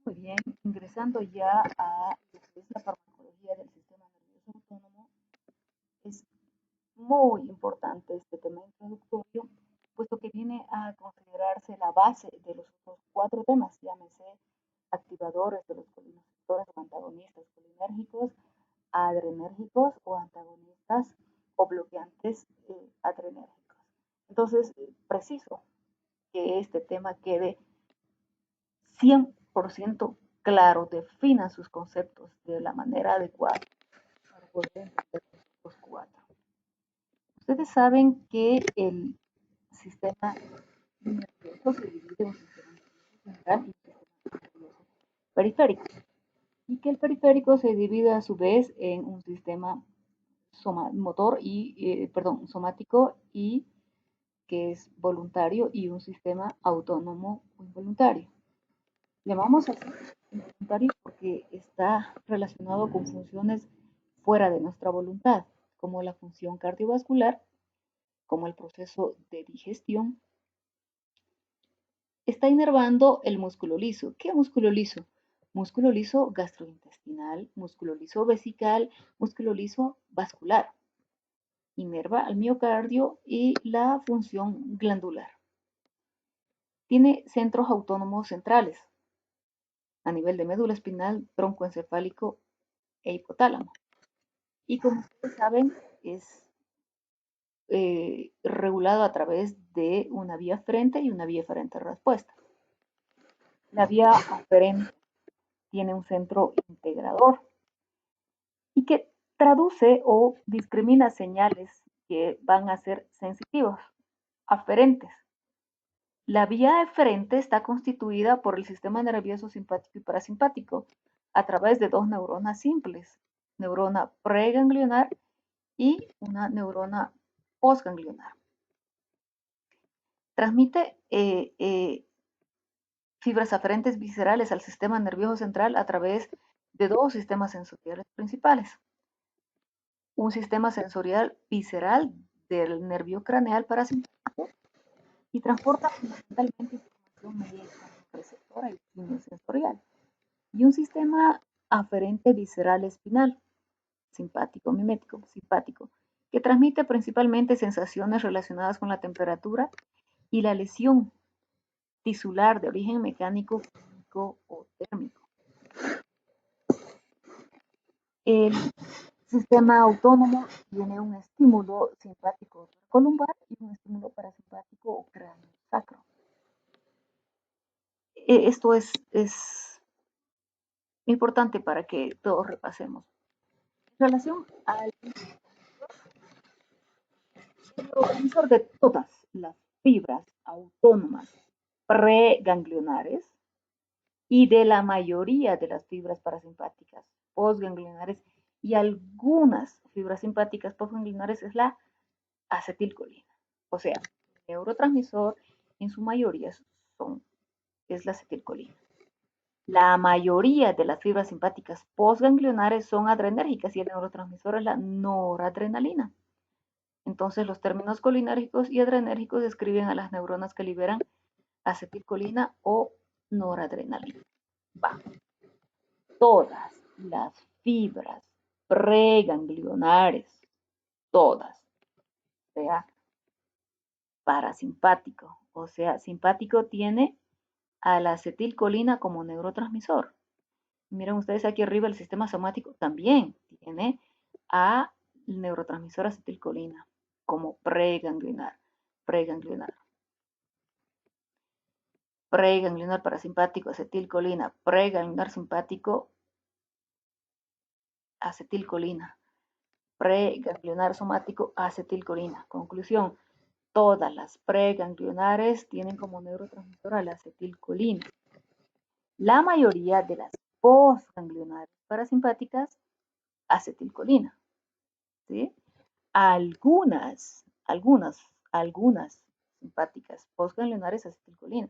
Muy bien, ingresando ya a lo que es la farmacología del sistema nervioso autónomo, es muy importante este tema introductorio, puesto que viene a considerarse la base de los otros cuatro temas, llámese activadores de los colinesterol o antagonistas colinérgicos, adrenérgicos o antagonistas o bloqueantes adrenérgicos. Entonces, preciso que este tema quede 100% claro, defina sus conceptos de la manera adecuada para poder entender los cuatro. Ustedes saben que el sistema nervioso se divide en un sistema nervioso central y un sistema nervioso periférico, y que el periférico se divide a su vez en un sistema motor y, somático y que es voluntario y un sistema autónomo o involuntario. Llamamos así involuntario porque está relacionado con funciones fuera de nuestra voluntad, como la función cardiovascular, como el proceso de digestión. Está inervando el músculo liso. ¿Qué músculo liso? Músculo liso gastrointestinal, músculo liso vesical, músculo liso vascular. Inerva al miocardio y la función glandular. Tiene centros autónomos centrales a nivel de médula espinal, tronco encefálico e hipotálamo. Y como ustedes saben, es regulado a través de una vía aferente y una vía eferente respuesta. La vía aferente tiene un centro integrador y que traduce o discrimina señales que van a ser sensitivos, aferentes. La vía eferente está constituida por el sistema nervioso simpático y parasimpático a través de dos neuronas simples, neurona preganglionar y una neurona postganglionar. Transmite fibras aferentes viscerales al sistema nervioso central a través de dos sistemas sensoriales principales. Un sistema sensorial visceral del nervio craneal parasimpático y transporta fundamentalmente información mediante receptora y quimio sensorial. Y un sistema aferente visceral espinal, simpático, mimético, simpático, que transmite principalmente sensaciones relacionadas con la temperatura y la lesión tisular de origen mecánico, físico o térmico. El sistema autónomo tiene un estímulo simpático columbar y un estímulo parasimpático o cráneo sacro. Esto es importante para que todos repasemos. En relación al neurotransmisor de todas las fibras autónomas preganglionares y de la mayoría de las fibras parasimpáticas postganglionares y algunas fibras simpáticas postganglionares es la acetilcolina. O sea, el neurotransmisor en su mayoría es la acetilcolina. La mayoría de las fibras simpáticas postganglionares son adrenérgicas y el neurotransmisor es la noradrenalina. Entonces, los términos colinérgicos y adrenérgicos describen a las neuronas que liberan acetilcolina o noradrenalina. Va. Todas las fibras preganglionares, todas, o sea, parasimpático, o sea, simpático tiene a la acetilcolina como neurotransmisor. Miren ustedes aquí arriba el sistema somático también tiene a neurotransmisor acetilcolina como preganglionar, preganglionar. Preganglionar parasimpático, acetilcolina, preganglionar simpático, acetilcolina, preganglionar somático, acetilcolina. Conclusión, todas las preganglionares tienen como neurotransmisor a la acetilcolina. La mayoría de las postganglionares parasimpáticas, acetilcolina. ¿Sí? Algunas simpáticas postganglionares acetilcolina.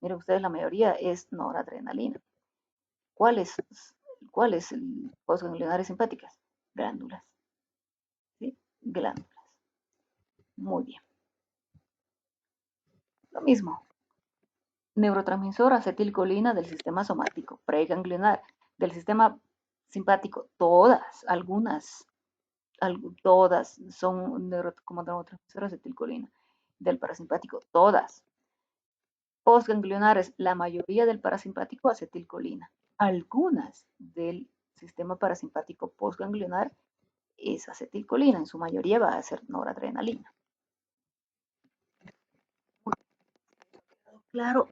Miren ustedes, la mayoría es noradrenalina. ¿Cuáles postganglionares simpáticas? Glándulas. ¿Sí? Glándulas. Muy bien. Lo mismo. neurotransmisor acetilcolina del sistema somático, preganglionar, del sistema simpático, todas, algunas, todas son como neurotransmisor acetilcolina, del parasimpático, todas. Postganglionares, la mayoría del parasimpático acetilcolina, algunas del sistema parasimpático postganglionar es acetilcolina, en su mayoría va a ser noradrenalina. Claro,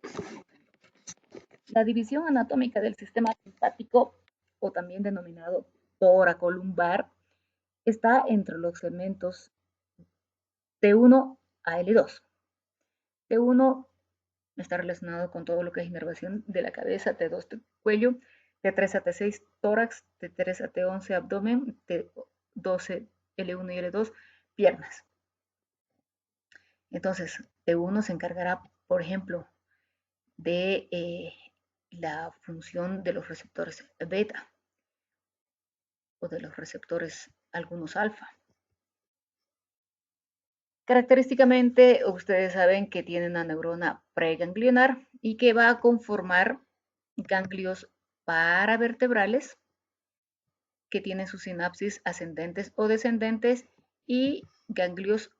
la división anatómica del sistema simpático, o también denominado toracolumbar, está entre los segmentos T1 a L2. T1 está relacionado con todo lo que es inervación de la cabeza, T2 cuello, T3 a T6 tórax, T3 a T11 abdomen, T12 L1 y L2 piernas. Entonces, T1 se encargará, por ejemplo, de la función de los receptores beta o de los receptores algunos alfa. Característicamente, ustedes saben que tiene una neurona preganglionar y que va a conformar ganglios paravertebrales que tienen sus sinapsis ascendentes o descendentes y ganglios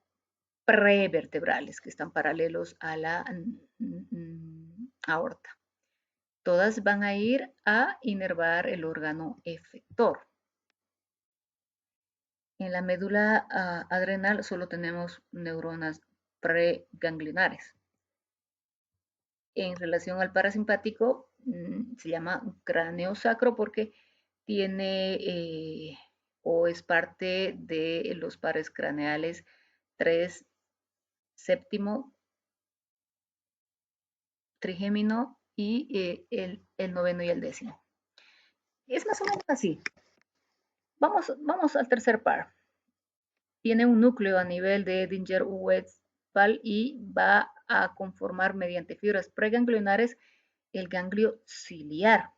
prevertebrales que están paralelos a la aorta. Todas van a ir a inervar el órgano efector. En la médula adrenal solo tenemos neuronas preganglionares. En relación al parasimpático, se llama cráneo sacro porque tiene o es parte de los pares craneales 3, séptimo, trigémino y el noveno y el décimo. Es más o menos así. Vamos al tercer par. Tiene un núcleo a nivel de Edinger-Westphal y va a conformar mediante fibras preganglionares el ganglio ciliar.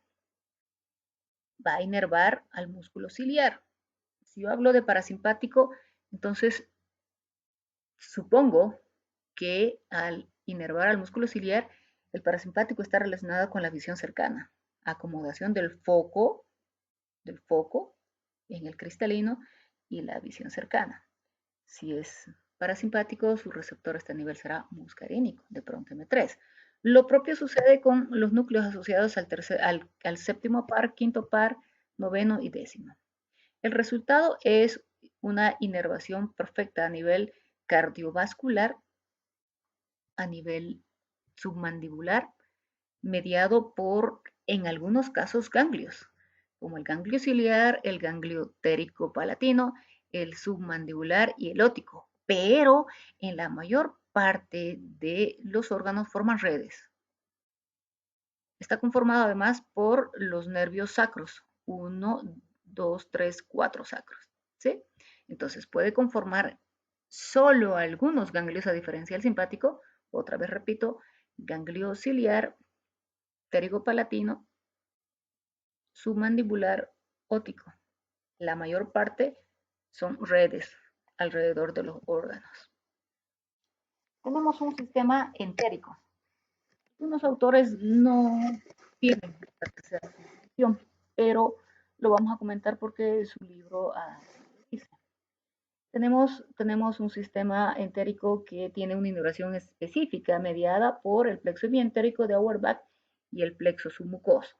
Va a inervar al músculo ciliar. Si yo hablo de parasimpático, entonces supongo que al inervar al músculo ciliar, el parasimpático está relacionado con la visión cercana, acomodación del foco en el cristalino y la visión cercana. Si es parasimpático, su receptor a este nivel será muscarínico, de pronto M3. Lo propio sucede con los núcleos asociados al séptimo par, quinto par, noveno y décimo. El resultado es una inervación perfecta a nivel cardiovascular, a nivel submandibular, mediado por, en algunos casos, ganglios, como el ganglio ciliar, el ganglio térico-palatino, el submandibular y el óptico, pero en la mayor parte de los órganos forman redes. Está conformado además por los nervios sacros, 1, 2, 3, 4 sacros, ¿sí? Entonces puede conformar solo algunos ganglios a diferencia del simpático, otra vez repito, ganglio ciliar, térico-palatino, submandibular, óptico. La mayor parte son redes alrededor de los órganos. Tenemos un sistema entérico. Unos autores no tienen la tercera definición, pero lo vamos a comentar porque su libro dice. Tenemos un sistema entérico que tiene una inervación específica mediada por el plexo hemientérico de Auerbach y el plexo submucoso.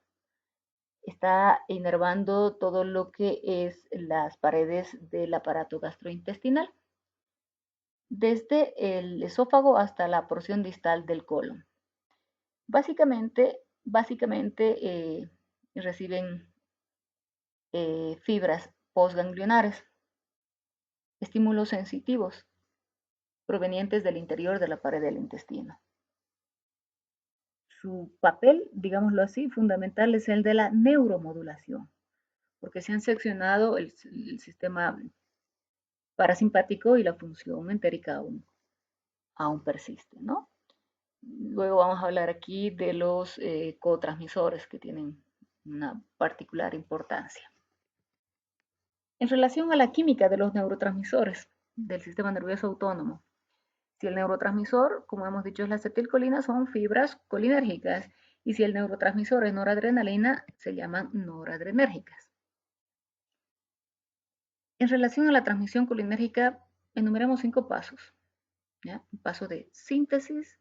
Está inervando todo lo que es las paredes del aparato gastrointestinal, desde el esófago hasta la porción distal del colon. Básicamente reciben fibras postganglionares, estímulos sensitivos provenientes del interior de la pared del intestino. Su papel, digámoslo así, fundamental es el de la neuromodulación, porque se han seccionado el sistema parasimpático y la función entérica aún persiste, ¿no? Luego vamos a hablar aquí de los cotransmisores que tienen una particular importancia. En relación a la química de los neurotransmisores del sistema nervioso autónomo, Si el neurotransmisor, como hemos dicho, es la acetilcolina, son fibras colinérgicas. Y si el neurotransmisor es noradrenalina, se llaman noradrenérgicas. En relación a la transmisión colinérgica, enumeramos 5 pasos. ¿Ya? Un paso de síntesis,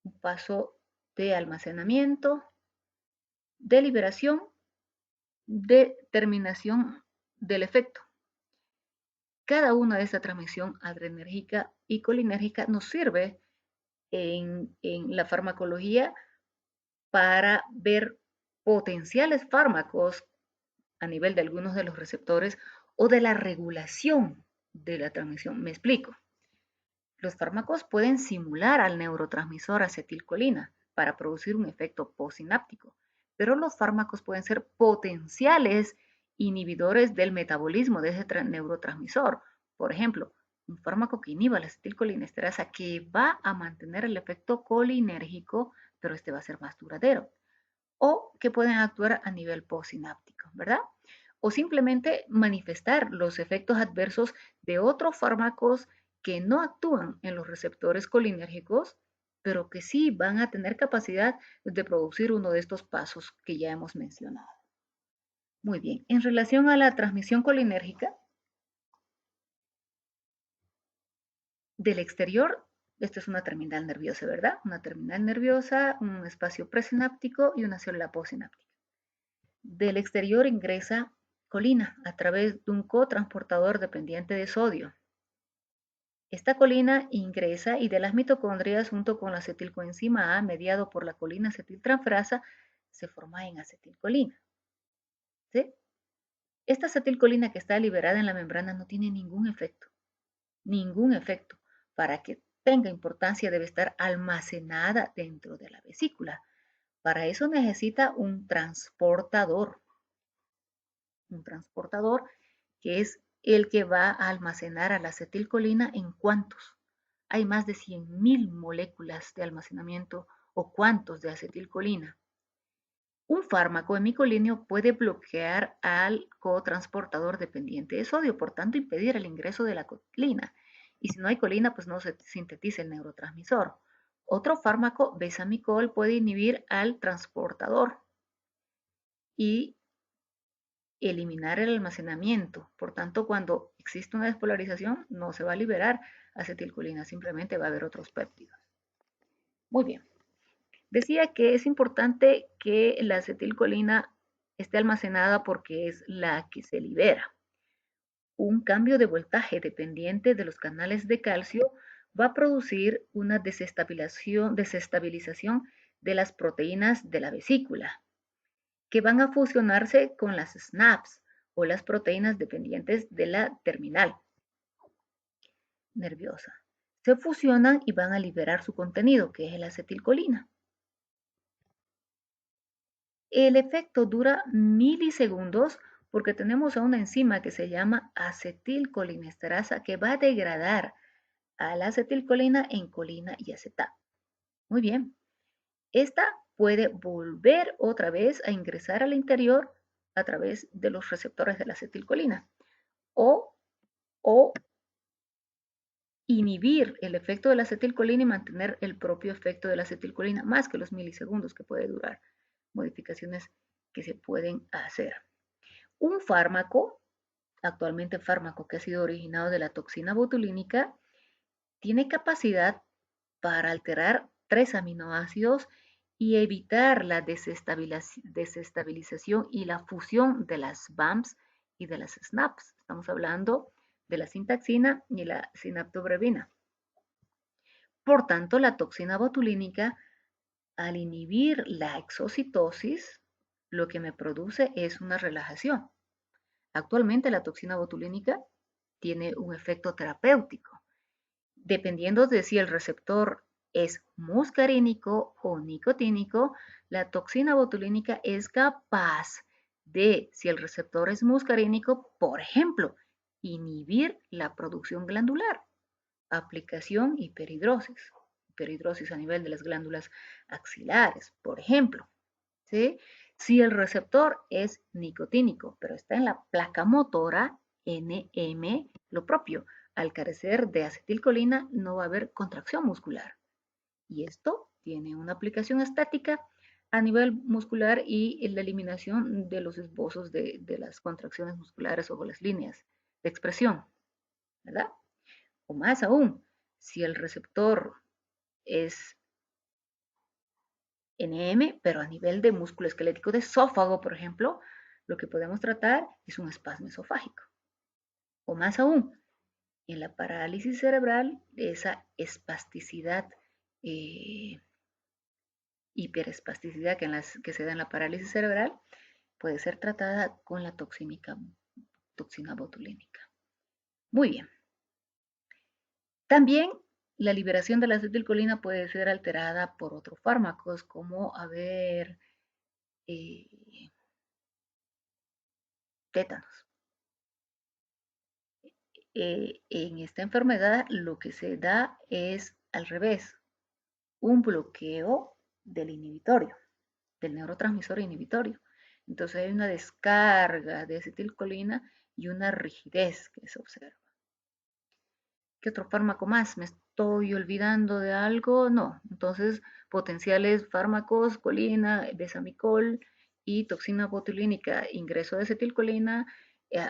un paso de almacenamiento, de liberación, de terminación del efecto. Cada una de esta transmisión adrenérgica y colinérgica nos sirve en la farmacología para ver potenciales fármacos a nivel de algunos de los receptores o de la regulación de la transmisión. Me explico. Los fármacos pueden simular al neurotransmisor acetilcolina para producir un efecto postsináptico, pero los fármacos pueden ser potenciales inhibidores del metabolismo de ese neurotransmisor. Por ejemplo, un fármaco que inhiba la acetilcolinesterasa que va a mantener el efecto colinérgico, pero este va a ser más duradero. O que pueden actuar a nivel postsináptico, ¿verdad? O simplemente manifestar los efectos adversos de otros fármacos que no actúan en los receptores colinérgicos, pero que sí van a tener capacidad de producir uno de estos pasos que ya hemos mencionado. Muy bien, en relación a la transmisión colinérgica, del exterior, esto es una terminal nerviosa, ¿verdad? Una terminal nerviosa, un espacio presináptico y una célula postsináptica. Del exterior ingresa colina a través de un cotransportador dependiente de sodio. Esta colina ingresa y de las mitocondrias junto con la acetilcoenzima A mediado por la colina acetiltransferasa se forma en acetilcolina. ¿Sí? Esta acetilcolina que está liberada en la membrana no tiene ningún efecto. Ningún efecto. Para que tenga importancia debe estar almacenada dentro de la vesícula. Para eso necesita un transportador. Un transportador que es el que va a almacenar a la acetilcolina en cuantos. Hay más de 100.000 moléculas de almacenamiento o cuantos de acetilcolina. Un fármaco hemicolíneo puede bloquear al cotransportador dependiente de sodio, por tanto impedir el ingreso de la colina. Y si no hay colina, pues no se sintetiza el neurotransmisor. Otro fármaco, besamicol, puede inhibir al transportador y eliminar el almacenamiento. Por tanto, cuando existe una despolarización, no se va a liberar acetilcolina, simplemente va a haber otros péptidos. Muy bien. Decía que es importante que la acetilcolina esté almacenada porque es la que se libera. Un cambio de voltaje dependiente de los canales de calcio va a producir una desestabilización de las proteínas de la vesícula, que van a fusionarse con las SNAPs o las proteínas dependientes de la terminal nerviosa. Se fusionan y van a liberar su contenido, que es la acetilcolina. El efecto dura milisegundos porque tenemos a una enzima que se llama acetilcolinesterasa que va a degradar a la acetilcolina en colina y acetato. Muy bien. Esta puede volver otra vez a ingresar al interior a través de los receptores de la acetilcolina o inhibir el efecto de la acetilcolina y mantener el propio efecto de la acetilcolina más que los milisegundos que puede durar. Modificaciones que se pueden hacer. Un fármaco, actualmente fármaco que ha sido originado de la toxina botulínica, tiene capacidad para alterar 3 aminoácidos y evitar la desestabilización y la fusión de las BAMs y de las SNAPs. Estamos hablando de la sintaxina y la sinaptobrevina. Por tanto, la toxina botulínica, al inhibir la exocitosis, lo que me produce es una relajación. Actualmente la toxina botulínica tiene un efecto terapéutico, dependiendo de si el receptor es muscarínico o nicotínico. La toxina botulínica es capaz de, si el receptor es muscarínico, por ejemplo, inhibir la producción glandular, aplicación hiperhidrosis, hiperhidrosis a nivel de las glándulas axilares, por ejemplo. ¿Sí? Si el receptor es nicotínico, pero está en la placa motora, NM, lo propio, Al carecer de acetilcolina no va a haber contracción muscular. Y esto tiene una aplicación estática a nivel muscular y en la eliminación de los esbozos de las contracciones musculares o las líneas de expresión, ¿verdad? O más aún, si el receptor es NM, pero a nivel de músculo esquelético de esófago, por ejemplo, lo que podemos tratar es un espasmo esofágico. O más aún, en la parálisis cerebral, esa espasticidad, hiperespasticidad que se da en la parálisis cerebral, puede ser tratada con la toxina botulínica. Muy bien. También la liberación de la acetilcolina puede ser alterada por otros fármacos, como tétanos. En esta enfermedad lo que se da es al revés, un bloqueo del inhibitorio, del neurotransmisor inhibitorio. Entonces hay una descarga de acetilcolina y una rigidez que se observa. ¿Qué otro fármaco más? ¿Me estoy olvidando de algo? No. Entonces, potenciales fármacos, colina, besamicol y toxina botulínica, ingreso de acetilcolina,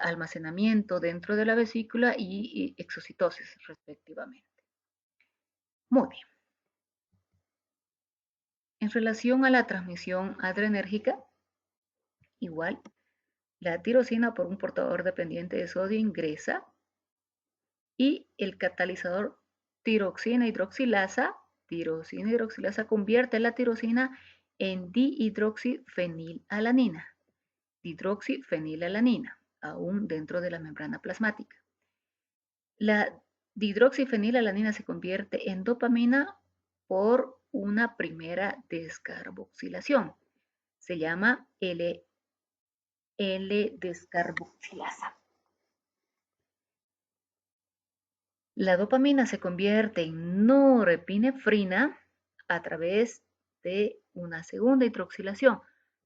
almacenamiento dentro de la vesícula y exocitosis, respectivamente. Muy bien. En relación a la transmisión adrenérgica, igual, la tirosina por un portador dependiente de sodio ingresa y el catalizador tirosina hidroxilasa convierte la tirosina en dihidroxifenilalanina, aún dentro de la membrana plasmática. La dihidroxifenilalanina se convierte en dopamina por una primera descarboxilación. Se llama L-descarboxilasa. La dopamina se convierte en norepinefrina a través de una segunda hidroxilación,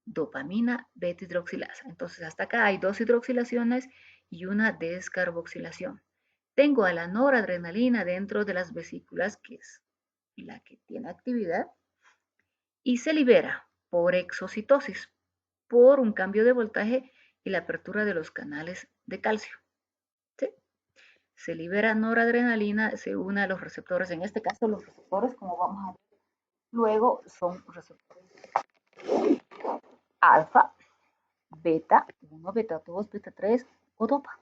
dopamina beta hidroxilasa. Entonces, hasta acá hay dos hidroxilaciones y una descarboxilación. Tengo a la noradrenalina dentro de las vesículas, que es la que tiene actividad, y se libera por exocitosis, por un cambio de voltaje y la apertura de los canales de calcio. ¿Sí? Se libera noradrenalina, se une a los receptores. En este caso, los receptores, como vamos a ver luego, son receptores alfa, beta 1, beta 2, beta 3 o dopa.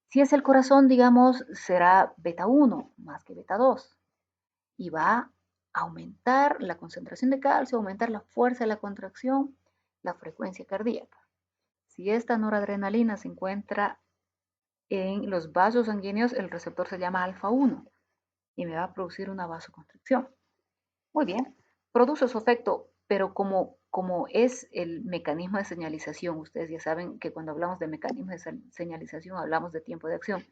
Si es el corazón, digamos, será beta 1 más que beta 2 y va a aumentar la concentración de calcio, aumentar la fuerza de la contracción, la frecuencia cardíaca. Si esta noradrenalina se encuentra en los vasos sanguíneos, el receptor se llama alfa 1 y me va a producir una vasoconstricción. Muy bien, produce su efecto, pero como es el mecanismo de señalización, ustedes ya saben que cuando hablamos de mecanismo de señalización hablamos de tiempo de acción.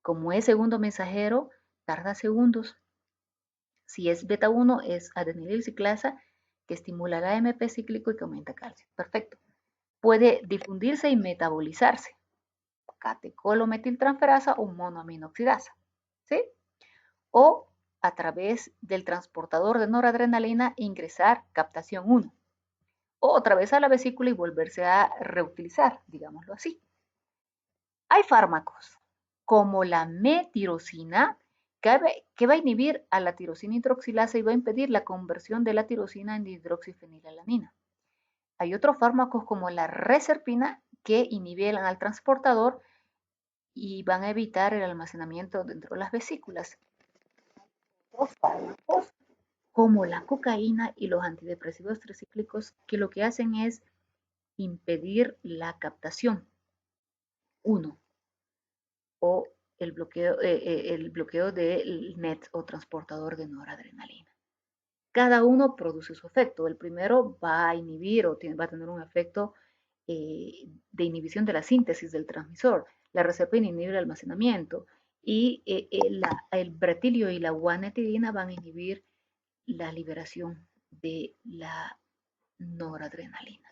Como es segundo mensajero, tarda segundos. Si es beta 1, es adenililciclasa, que estimula el AMP cíclico y que aumenta calcio. Perfecto. Puede difundirse y metabolizarse. Catecolometiltransferasa o monoaminoxidasa. ¿Sí? O a través del transportador de noradrenalina ingresar captación 1. O otra vez a la vesícula y volverse a reutilizar, digámoslo así. Hay fármacos como la metirosina que va a inhibir a la tirosina hidroxilasa y va a impedir la conversión de la tirosina en dihidroxifenilalanina. Hay otros fármacos como la reserpina que inhiben al transportador y van a evitar el almacenamiento dentro de las vesículas. Otros fármacos como la cocaína y los antidepresivos tricíclicos que lo que hacen es impedir la captación 1 o el bloqueo del NET o transportador de noradrenalina. Cada uno produce su efecto. El primero va a inhibir o va a tener un efecto de inhibición de la síntesis del transmisor. La reserpina inhibe el almacenamiento y el bretilio y la guanetidina van a inhibir la liberación de la noradrenalina.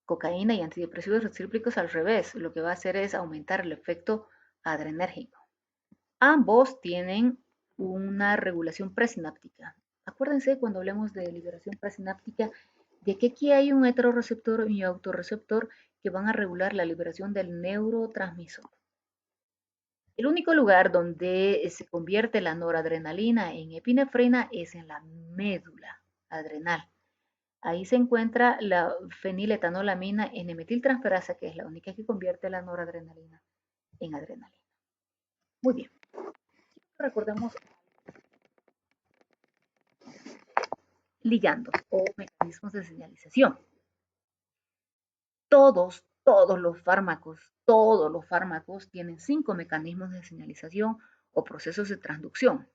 Cocaína y antidepresivos recíprocos al revés, lo que va a hacer es aumentar el efecto adrenérgico. Ambos tienen una regulación presináptica. Acuérdense cuando hablemos de liberación presináptica de que aquí hay un heteroreceptor y un autorreceptor que van a regular la liberación del neurotransmisor. El único lugar donde se convierte la noradrenalina en epinefrina es en la médula adrenal. Ahí se encuentra la feniletanolamina N-metiltransferasa, que es la única que convierte la noradrenalina en adrenalina. Muy bien. Recordemos ligandos o mecanismos de señalización. Todos los fármacos tienen 5 mecanismos de señalización o procesos de transducción,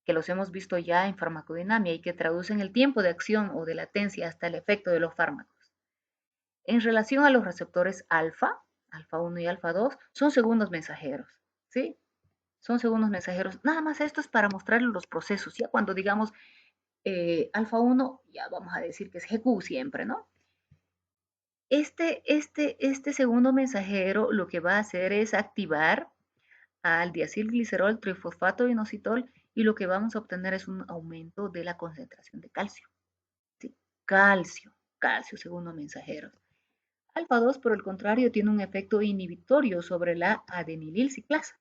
que los hemos visto ya en farmacodinamia y que traducen el tiempo de acción o de latencia hasta el efecto de los fármacos. En relación a los receptores alfa 1 y alfa 2, son segundos mensajeros, ¿sí? Son segundos mensajeros. Nada más esto es para mostrarles los procesos. Ya cuando digamos alfa 1, ya vamos a decir que es GQ siempre, ¿no? Este segundo mensajero lo que va a hacer es activar al diacilglicerol, trifosfato inositol, y lo que vamos a obtener es un aumento de la concentración de calcio. ¿Sí? Calcio, segundo mensajero. Alfa 2, por el contrario, tiene un efecto inhibitorio sobre la adenililciclasa,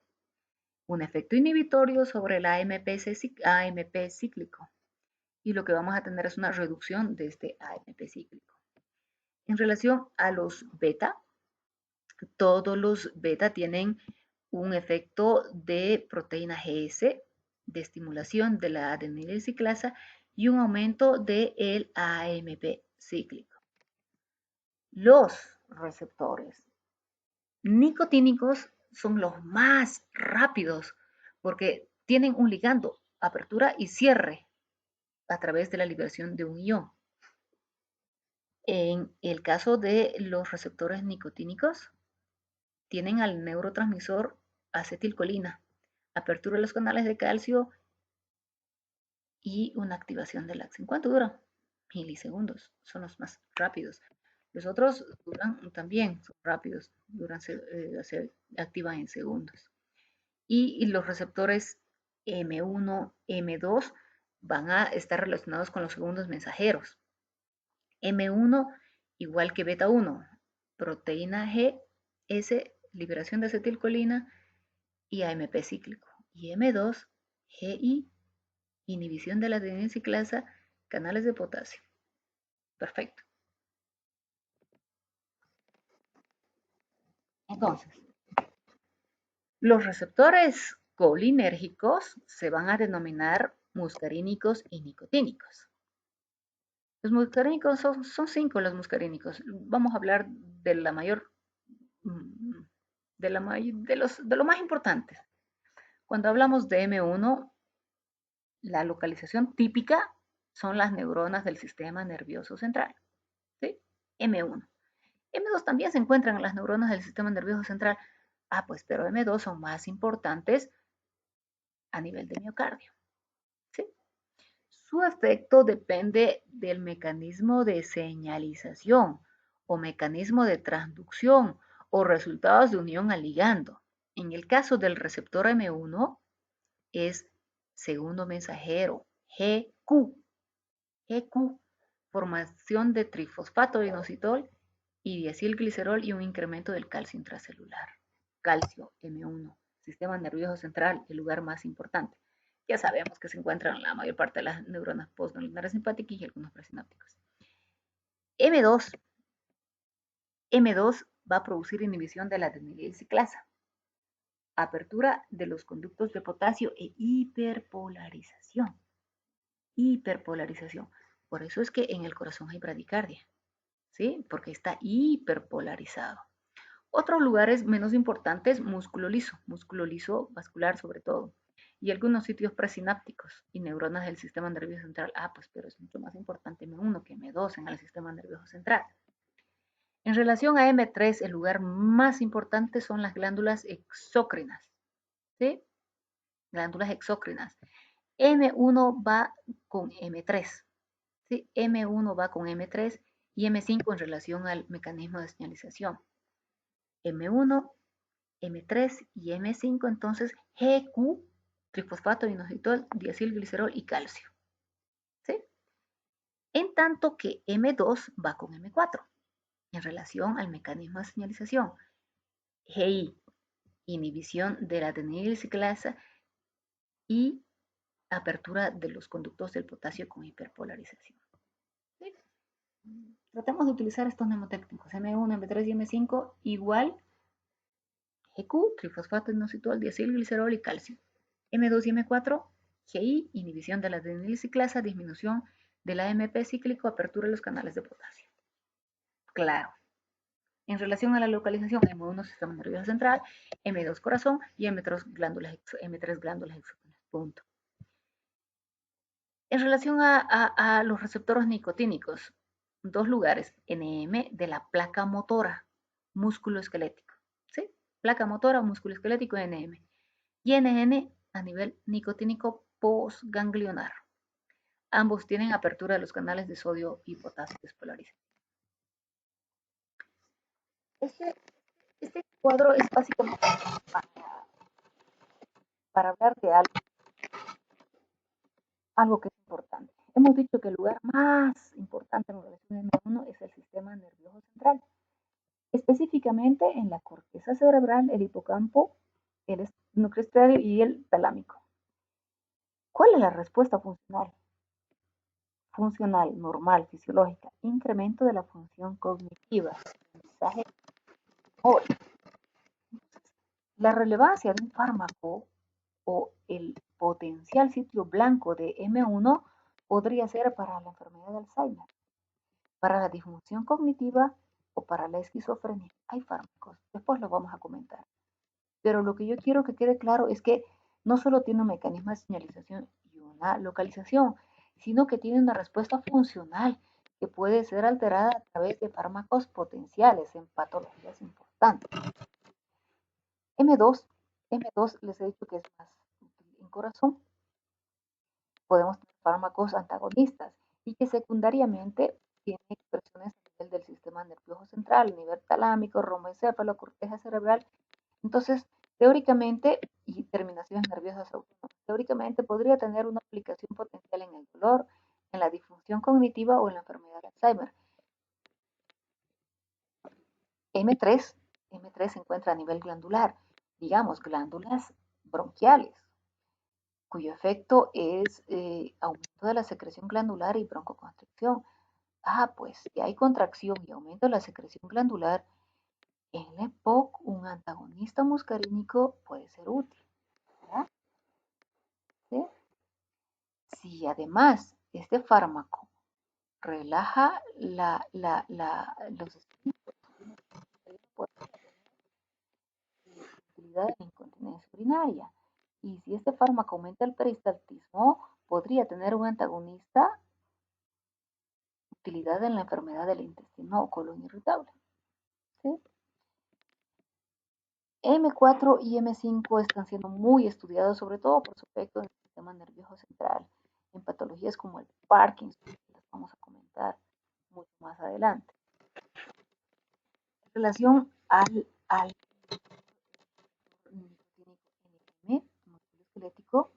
un efecto inhibitorio sobre la AMP cíclico, y lo que vamos a tener es una reducción de este AMP cíclico. En relación a los beta, todos los beta tienen un efecto de proteína GS, de estimulación de la adenililciclasa y un aumento del AMP cíclico. Los receptores nicotínicos son los más rápidos porque tienen un ligando, apertura y cierre a través de la liberación de un ion. En el caso de los receptores nicotínicos, tienen al neurotransmisor acetilcolina, apertura de los canales de calcio y una activación del AXE. ¿En cuánto dura? Milisegundos, son los más rápidos. Los otros duran también, son rápidos, se activan en segundos. Y los receptores M1, M2 van a estar relacionados con los segundos mensajeros. M1 igual que beta 1, proteína G, S, liberación de acetilcolina y AMP cíclico. Y M2, GI, inhibición de la adenilciclasa, canales de potasio. Perfecto. Entonces, los receptores colinérgicos se van a denominar muscarínicos y nicotínicos. Los muscarínicos son 5 los muscarínicos. Vamos a hablar de la mayor, de lo más importante. Cuando hablamos de M1, la localización típica son las neuronas del sistema nervioso central. ¿Sí? M1. M2 también se encuentran en las neuronas del sistema nervioso central. Ah, pues, pero M2 son más importantes a nivel de miocardio. ¿Sí? Su efecto depende del mecanismo de señalización o mecanismo de transducción o resultados de unión al ligando. En el caso del receptor M1 es segundo mensajero, GQ. GQ, formación de trifosfato inositol y diacilglicerol y un incremento del calcio intracelular. Calcio, M1, sistema nervioso central, el lugar más importante. Ya sabemos que se encuentran en la mayor parte de las neuronas postganglionares simpáticas y algunos presinápticos. M2. M2 va a producir inhibición de la adenililciclasa, apertura de los conductos de potasio e hiperpolarización. Hiperpolarización. Por eso es que en el corazón hay bradicardia, ¿sí? Porque está hiperpolarizado. Otros lugares menos importantes, músculo liso vascular sobre todo, y algunos sitios presinápticos y neuronas del sistema nervioso central. Ah, pues, pero es mucho más importante M1 que M2 en el sistema nervioso central. En relación a M3, el lugar más importante son las glándulas exócrinas, ¿sí? Glándulas exócrinas. M1 va con M3, ¿sí? M1 va con M3 y M5 en relación al mecanismo de señalización. M1, M3 y M5, entonces GQ, trifosfato, inositol, diacilglicerol y calcio. ¿Sí? En tanto que M2 va con M4 en relación al mecanismo de señalización. GI, inhibición de la adenilciclasa y apertura de los conductos del potasio con hiperpolarización. ¿Sí? Tratemos de utilizar estos mnemotécnicos, M1, M3 y M5 igual GQ, trifosfato inositol, diacilglicerol y calcio. M2 y M4, GI, inhibición de la adenilciclasa, disminución del AMP cíclico, apertura de los canales de potasio. Claro. En relación a la localización, M1 sistema nervioso central, M2 corazón y M3 glándulas exógenas. Punto. En relación a los receptores nicotínicos, dos lugares, NM de la placa motora, músculo esquelético, ¿sí? Placa motora, músculo esquelético, NM. Y NN a nivel nicotínico postganglionar. Ambos tienen apertura de los canales de sodio y potasio despolarizados. Este cuadro es básicamente para hablar de algo que es importante. Hemos dicho que el lugar más importante en relación a M1 es el sistema nervioso central, específicamente en la corteza cerebral, el hipocampo, el núcleo estriario y el talámico. ¿Cuál es la respuesta funcional? Funcional, normal, fisiológica, incremento de la función cognitiva, aprendizaje, memoria. La relevancia de un fármaco o el potencial sitio blanco de M1 podría ser para la enfermedad de Alzheimer, para la disfunción cognitiva o para la esquizofrenia. Hay fármacos, después lo vamos a comentar. Pero lo que yo quiero que quede claro es que no solo tiene un mecanismo de señalización y una localización, sino que tiene una respuesta funcional que puede ser alterada a través de fármacos potenciales en patologías importantes. M2, M2 les he dicho que es más útil en corazón. Podemos tener fármacos antagonistas y que secundariamente tienen expresiones a nivel del sistema nervioso central, a nivel talámico, romboencéfalo, corteza cerebral. Entonces, teóricamente, y terminaciones nerviosas autónomas, teóricamente podría tener una aplicación potencial en el dolor, en la disfunción cognitiva o en la enfermedad de Alzheimer. M3, M3 se encuentra a nivel glandular, digamos, glándulas bronquiales, cuyo efecto es aumento de la secreción glandular y broncoconstricción. Pues si hay contracción y aumento de la secreción glandular, en la EPOC un antagonista muscarínico puede ser útil. ¿Verdad? ¿Sí? Si además este fármaco relaja los estímulos, puede tener utilidad en la incontinencia urinaria. Y si este fármaco aumenta el peristaltismo, podría tener un antagonista utilidad en la enfermedad del intestino o colon irritable. ¿Sí? M4 y M5 están siendo muy estudiados, sobre todo por su efecto en el sistema nervioso central, en patologías como el Parkinson, que las vamos a comentar mucho más adelante. En relación al músculo esquelético,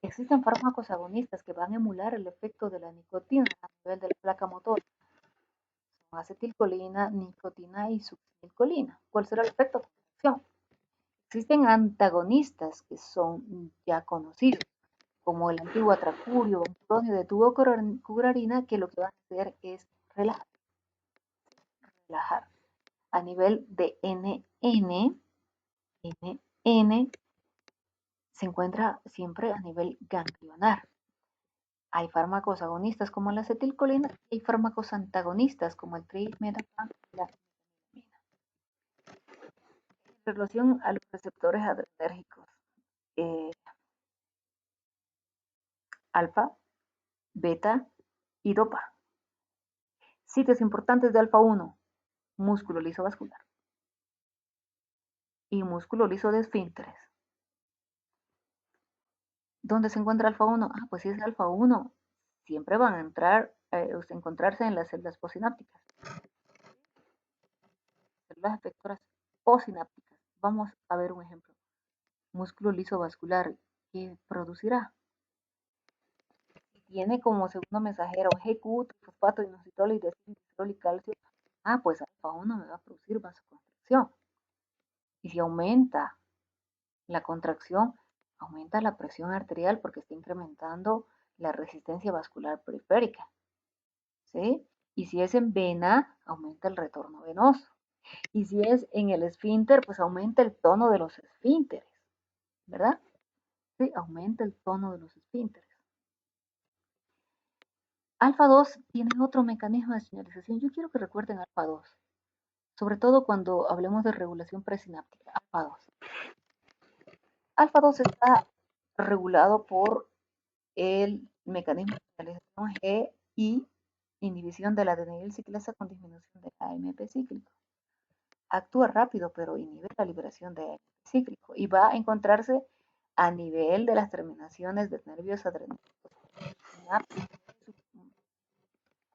existen fármacos agonistas que van a emular el efecto de la nicotina a nivel de la placa motora. Son acetilcolina, nicotina y succinilcolina. ¿Cuál será el efecto de la acción? Existen antagonistas que son ya conocidos, como el antiguo atracurio, un clonio de tubocurarina, que lo que van a hacer es relajar a nivel de NN. NN se encuentra siempre a nivel ganglionar. Hay fármacos agonistas como la acetilcolina y hay fármacos antagonistas como el trimetapan y la melamina. En relación a los receptores adrenérgicos, alfa, beta y dopa. Sitios importantes de alfa 1, músculo liso vascular y músculo liso de esfínteres. ¿Dónde se encuentra alfa 1? Pues si es alfa 1, siempre van a entrar encontrarse en las células posinápticas. Células efectoras posinápticas. Vamos a ver un ejemplo. Músculo liso vascular, ¿qué producirá? Tiene como segundo mensajero GQ, trifosfato, inositol, y calcio. Pues alfa 1 me va a producir vasoconstricción. Y si aumenta la contracción, aumenta la presión arterial porque está incrementando la resistencia vascular periférica. ¿Sí? Y si es en vena, aumenta el retorno venoso. Y si es en el esfínter, pues aumenta el tono de los esfínteres, ¿verdad? Sí, aumenta el tono de los esfínteres. Alfa 2 tiene otro mecanismo de señalización. Yo quiero que recuerden alfa 2, sobre todo cuando hablemos de regulación presináptica. Alfa 2. Alfa 2 está regulado por el mecanismo de señalización G y inhibición de la adenilciclasa con disminución del AMP cíclico. Actúa rápido, pero inhibe la liberación de AMP cíclico y va a encontrarse a nivel de las terminaciones de nervios adrenérgicos.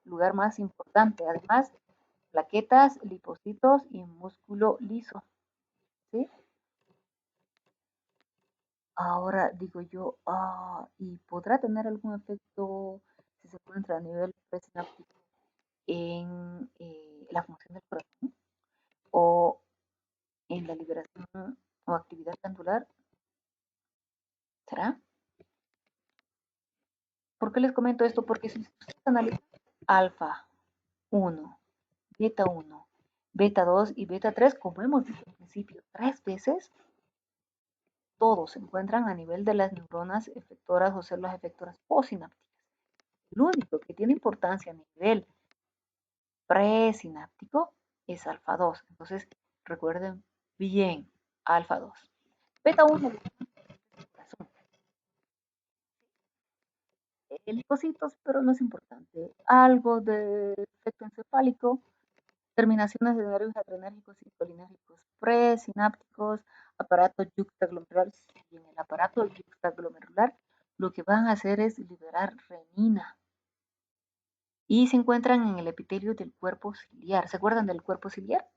Lugar más importante. Además, plaquetas, lipocitos y músculo liso. ¿Sí? Ahora digo yo, ¿y podrá tener algún efecto si se encuentra a nivel presináptico en la función del corazón o en la liberación o actividad glandular? ¿Será? ¿Por qué les comento esto? Porque si ustedes analizan alfa 1, beta 1, beta 2 y beta 3, como hemos dicho al principio, 3 veces, todos se encuentran a nivel de las neuronas efectoras o células efectoras posinápticas. El único que tiene importancia a nivel presináptico es alfa 2. Entonces, recuerden bien, alfa 2. Beta 1, lipocitos, pero no es importante. Algo de efecto encefálico, terminaciones de nervios adrenérgicos y colinérgicos presinápticos, aparato yuxtaglomerular. Y en el aparato yuxtaglomerular lo que van a hacer es liberar renina. Y se encuentran en el epitelio del cuerpo ciliar. ¿Se acuerdan del cuerpo ciliar?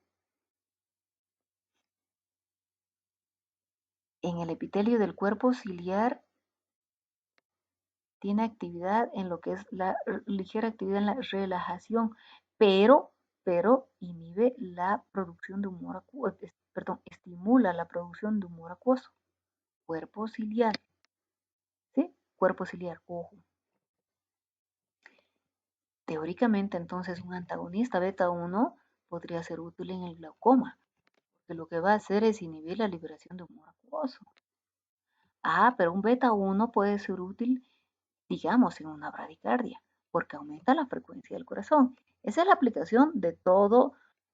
En el epitelio del cuerpo ciliar tiene actividad en lo que es la ligera actividad en la relajación, pero inhibe la producción de humor acuoso, perdón, estimula la producción de humor acuoso. Cuerpo ciliar, ¿sí? Cuerpo ciliar, ojo. Teóricamente, entonces, un antagonista beta 1 podría ser útil en el glaucoma, porque lo que va a hacer es inhibir la liberación de humor acuoso. Pero un beta 1 puede ser útil, digamos, en una bradicardia, porque aumenta la frecuencia del corazón. Esa es la aplicación de todo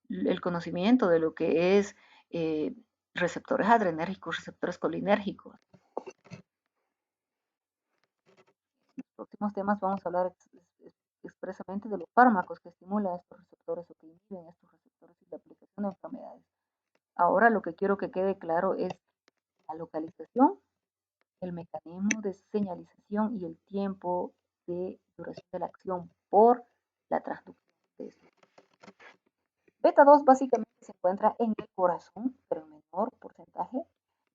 el conocimiento de lo que es receptores adrenérgicos, receptores colinérgicos. En los próximos temas vamos a hablar expresamente de los fármacos que estimulan estos receptores o que inhiben estos receptores y la aplicación de enfermedades. Ahora lo que quiero que quede claro es la localización, el mecanismo de señalización y el tiempo de duración de la acción por la transducción de esto. Beta 2 básicamente se encuentra en el corazón, pero en menor porcentaje.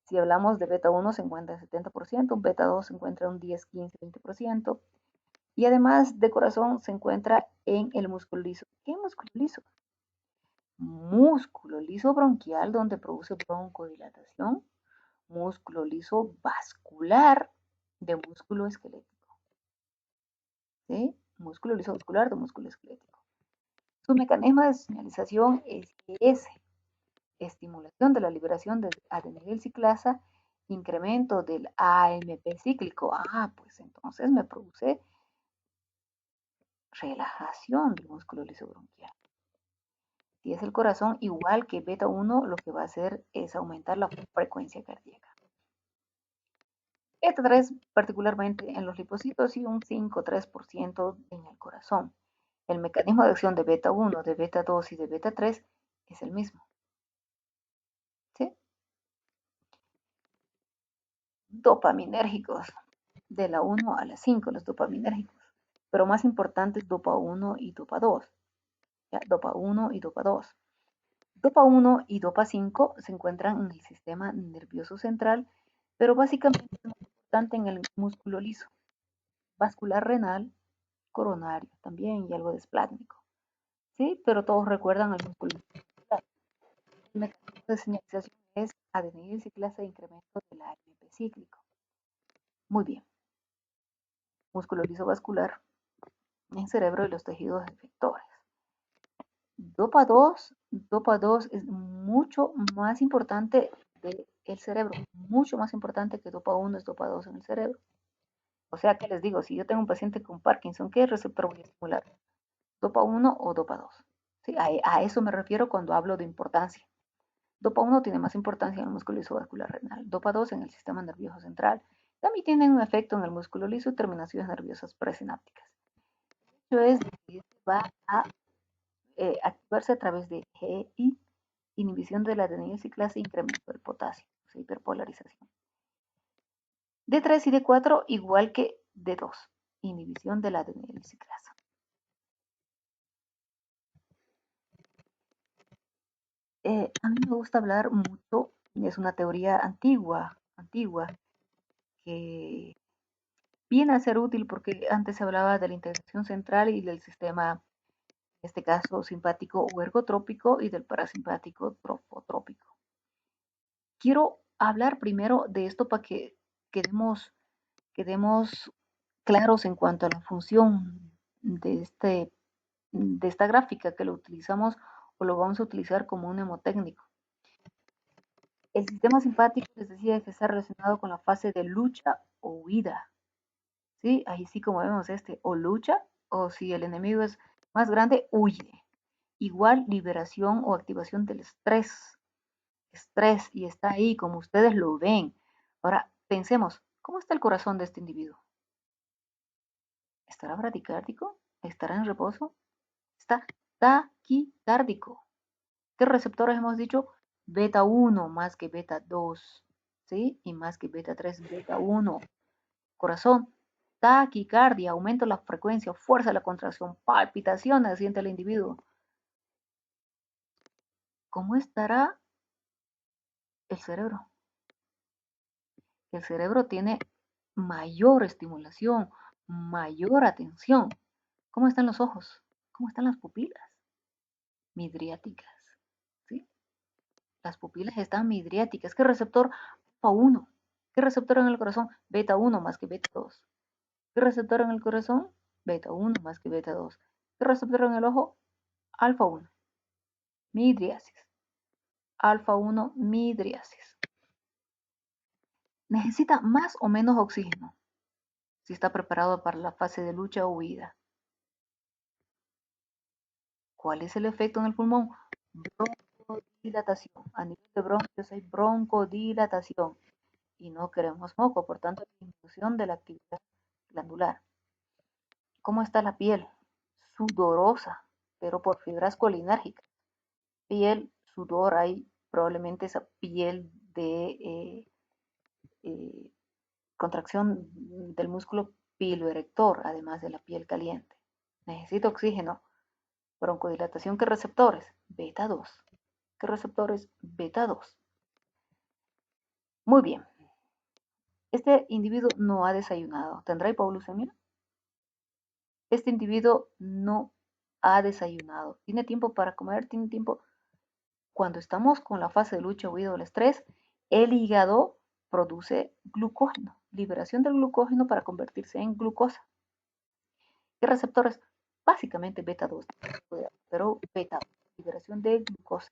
Si hablamos de beta 1 se encuentra en 70%, beta 2 se encuentra en un 10, 15, 20%. Y además de corazón se encuentra en el músculo liso. ¿Qué músculo liso? Músculo liso bronquial donde produce broncodilatación, músculo liso vascular de músculo esquelético. ¿Sí? Músculo liso vascular de músculo esquelético. Su mecanismo de señalización es ese: estimulación de la liberación de adenilciclasa, incremento del AMP cíclico. Pues entonces me produce relajación del músculo liso bronquial. Si es el corazón, igual que beta 1, lo que va a hacer es aumentar la frecuencia cardíaca. Beta 3 particularmente en los lipocitos y un 5-3% en el corazón. El mecanismo de acción de beta 1, de beta 2 y de beta 3 es el mismo. ¿Sí? Dopaminérgicos, de la 1 a la 5, los dopaminérgicos. pero más importante es dopa 1 y dopa 2. ¿Ya? Dopa 1 y dopa 2. Dopa 1 y dopa 5 se encuentran en el sistema nervioso central, pero básicamente es muy importante en el músculo liso, vascular renal, coronario también y algo de esplásmico. ¿Sí? Pero todos recuerdan el músculo liso. El mecanismo de señalización es adenilciclasa e incremento del AMP cíclico. Muy bien. Músculo liso vascular en cerebro y los tejidos efectores. Dopa 2 es mucho más importante del cerebro, mucho más importante que dopa 1 es dopa 2 en el cerebro. O sea que les digo, si yo tengo un paciente con Parkinson, ¿qué receptor voy a estimular? ¿Dopa 1 o dopa 2? ¿Sí? A eso me refiero cuando hablo de importancia. Dopa 1 tiene más importancia en el músculo liso vascular renal, dopa 2 en el sistema nervioso central. También tienen un efecto en el músculo liso y terminaciones nerviosas presinápticas. Eso es que va a activarse a través de GI, inhibición de la adenilciclasa e incremento del potasio, o sea, hiperpolarización. D3 y D4 igual que D2, inhibición de la adenilciclasa. A mí me gusta hablar mucho, es una teoría antigua, que viene a ser útil porque antes se hablaba de la integración central y del sistema, en este caso simpático o ergotrópico, y del parasimpático trofotrópico. Quiero hablar primero de esto para que quedemos claros en cuanto a la función de esta gráfica que lo utilizamos o lo vamos a utilizar como un mnemotécnico. El sistema simpático les decía que está relacionado con la fase de lucha o huida. ¿Sí? Ahí sí como vemos o lucha o si el enemigo es más grande, huye. Igual liberación o activación del estrés y está ahí como ustedes lo ven. Ahora pensemos, ¿cómo está el corazón de este individuo? ¿Estará bradicárdico? ¿Estará en reposo? Está taquicárdico. ¿Qué receptores hemos dicho? Beta 1 más que beta 2, ¿sí? Y más que beta 3, beta 1. Corazón, taquicardia, aumenta la frecuencia, fuerza la contracción, palpitaciones siente el individuo. ¿Cómo estará el cerebro? El cerebro tiene mayor estimulación, mayor atención. ¿Cómo están los ojos? ¿Cómo están las pupilas? Midriáticas, ¿sí? Las pupilas están midriáticas. ¿Qué receptor? Alfa 1. ¿Qué receptor en el corazón? Beta 1 más que beta 2. ¿Qué receptor en el corazón? Beta 1 más que beta 2. ¿Qué receptor en el ojo? Alfa 1. Midriasis. Alfa 1, midriasis. Necesita más o menos oxígeno si está preparado para la fase de lucha o huida. ¿Cuál es el efecto en el pulmón? Broncodilatación. A nivel de bronquios hay broncodilatación y no queremos moco, por tanto, disminución de la actividad glandular. ¿Cómo está la piel? Sudorosa, pero por fibras colinérgicas. Piel, sudor, hay probablemente esa piel de contracción del músculo piloerector, además de la piel caliente. Necesita oxígeno. Broncodilatación, ¿qué receptores? Beta 2. ¿Qué receptores? Beta 2. Muy bien. Este individuo no ha desayunado. ¿Tendrá hipoglucemia? Este individuo no ha desayunado. ¿Tiene tiempo para comer? ¿Tiene tiempo? Cuando estamos con la fase de lucha, huida o el estrés, el hígado produce glucógeno, liberación del glucógeno para convertirse en glucosa. ¿Qué receptores? Básicamente beta 2, pero beta, liberación de glucosa.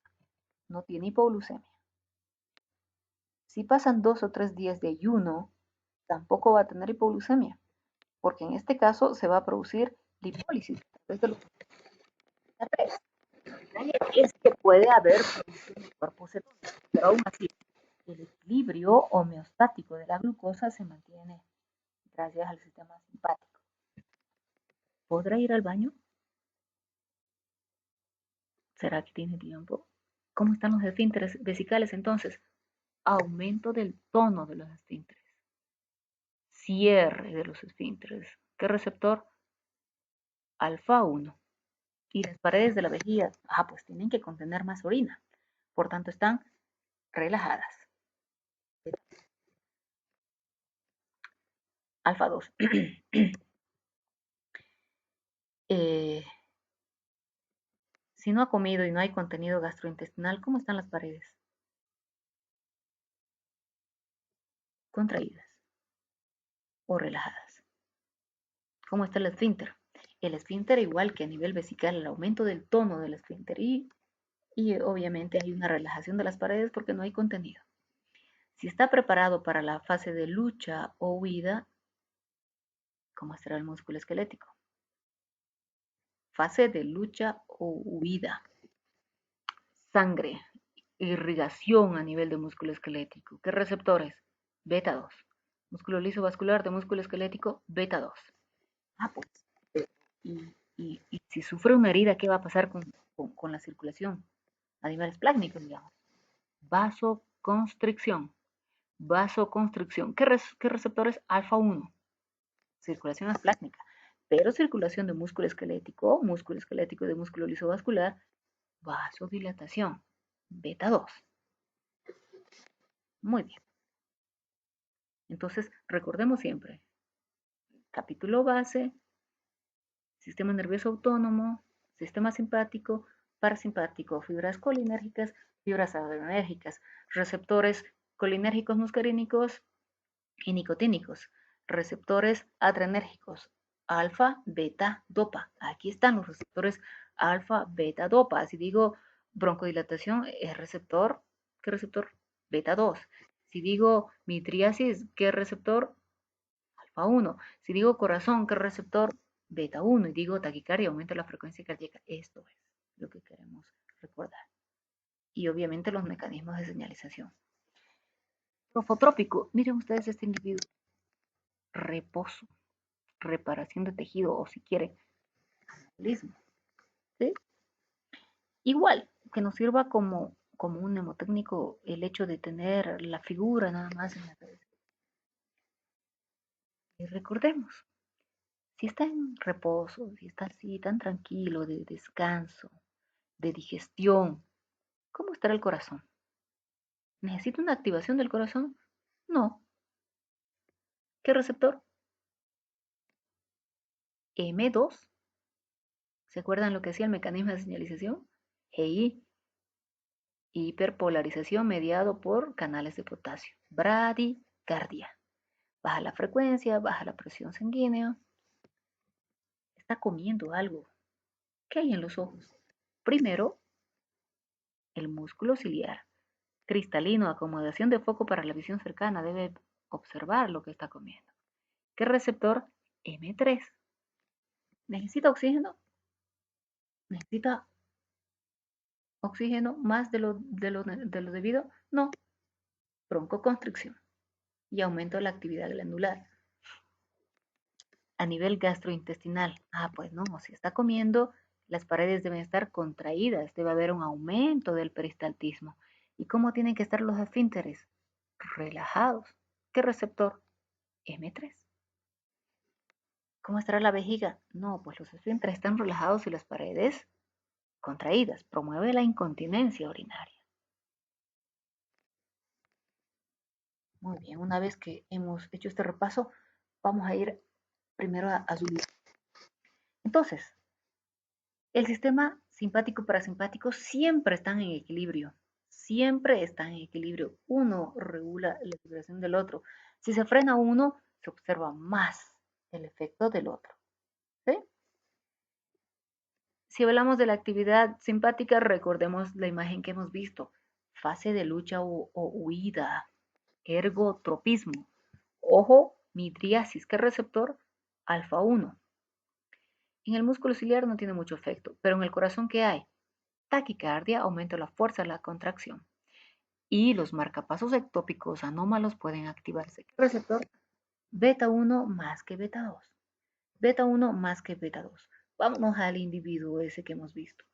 No tiene hipoglucemia. Si pasan 2 o 3 días de ayuno, tampoco va a tener hipoglucemia, porque en este caso se va a producir lipólisis a través de los es que puede haber producción de cuerpos cetónicos, pero aún así el equilibrio homeostático de la glucosa se mantiene gracias al sistema simpático. ¿Podrá ir al baño? ¿Será que tiene tiempo? ¿Cómo están los esfínteres vesicales entonces? Aumento del tono de los esfínteres. Cierre de los esfínteres. ¿Qué receptor? alfa 1. Y las paredes de la vejiga, pues tienen que contener más orina. Por tanto, están relajadas. Alfa 2. Si no ha comido y no hay contenido gastrointestinal, ¿cómo están las paredes? Contraídas o relajadas. ¿Cómo está el esfínter? El esfínter, igual que a nivel vesical, el aumento del tono del esfínter y obviamente hay una relajación de las paredes porque no hay contenido. Si está preparado para la fase de lucha o huida, ¿cómo estará el músculo esquelético? Fase de lucha o huida. Sangre, irrigación a nivel de músculo esquelético. ¿Qué receptores? Beta 2. Músculo liso vascular de músculo esquelético, beta 2. Pues, y si sufre una herida, ¿qué va a pasar con la circulación? A niveles plácnicos, digamos. Vasoconstricción. Vasoconstricción. ¿Qué receptores? Alfa 1. Circulación asplácnica. Pero circulación de músculo esquelético de músculo liso vascular, vasodilatación. Beta 2. Muy bien. Entonces, recordemos siempre, capítulo base, sistema nervioso autónomo, sistema simpático, parasimpático, fibras colinérgicas, fibras adrenérgicas, receptores colinérgicos muscarínicos y nicotínicos, receptores adrenérgicos, alfa, beta, dopa. Aquí están los receptores alfa, beta, dopa. Si digo broncodilatación, es receptor, ¿qué receptor? Beta 2. Si digo mitriasis, ¿qué receptor? Alfa 1. Si digo corazón, ¿qué receptor? Beta 1. Y digo taquicardia, aumento la frecuencia cardíaca. Esto es lo que queremos recordar. Y obviamente los mecanismos de señalización. Trofotrópico. Miren ustedes este individuo. Reposo, reparación de tejido o si quieren, anabolismo. ¿Sí? Igual, que nos sirva como un mnemotécnico el hecho de tener la figura nada más en la cabeza. Y recordemos, si está en reposo, si está así tan tranquilo, de descanso, de digestión, ¿cómo estará el corazón? ¿Necesita una activación del corazón? No. ¿Qué receptor? M2. ¿Se acuerdan lo que hacía el mecanismo de señalización? GI, hiperpolarización mediado por canales de potasio. Bradicardia. Baja la frecuencia, baja la presión sanguínea. Está comiendo algo. ¿Qué hay en los ojos? Primero, el músculo ciliar. Cristalino, acomodación de foco para la visión cercana. Debe observar lo que está comiendo. ¿Qué receptor? M3. ¿Necesita oxígeno? ¿Necesita oxígeno más de lo debido? No. Broncoconstricción y aumento de la actividad glandular. A nivel gastrointestinal, pues no, si está comiendo, las paredes deben estar contraídas, debe haber un aumento del peristaltismo. ¿Y cómo tienen que estar los esfínteres? Relajados. ¿Qué receptor? M3. ¿Cómo estará la vejiga? No, pues los esfínteres están relajados y las paredes contraídas. Promueve la incontinencia urinaria. Muy bien, una vez que hemos hecho este repaso, vamos a ir primero a subir. Entonces, el sistema simpático y parasimpático siempre están en equilibrio. Siempre están en equilibrio. Uno regula la vibración del otro. Si se frena uno, se observa más el efecto del otro. ¿Sí? Si hablamos de la actividad simpática, recordemos la imagen que hemos visto. Fase de lucha o huida. Ergotropismo. Ojo, midriasis. ¿Qué receptor? Alfa 1. En el músculo ciliar no tiene mucho efecto, pero en el corazón, ¿qué hay? Taquicardia, aumento de la fuerza de la contracción. Y los marcapasos ectópicos anómalos pueden activarse. ¿Qué receptor? Beta 1 más que beta 2. Beta 1 más que beta 2. Vámonos al individuo ese que hemos visto.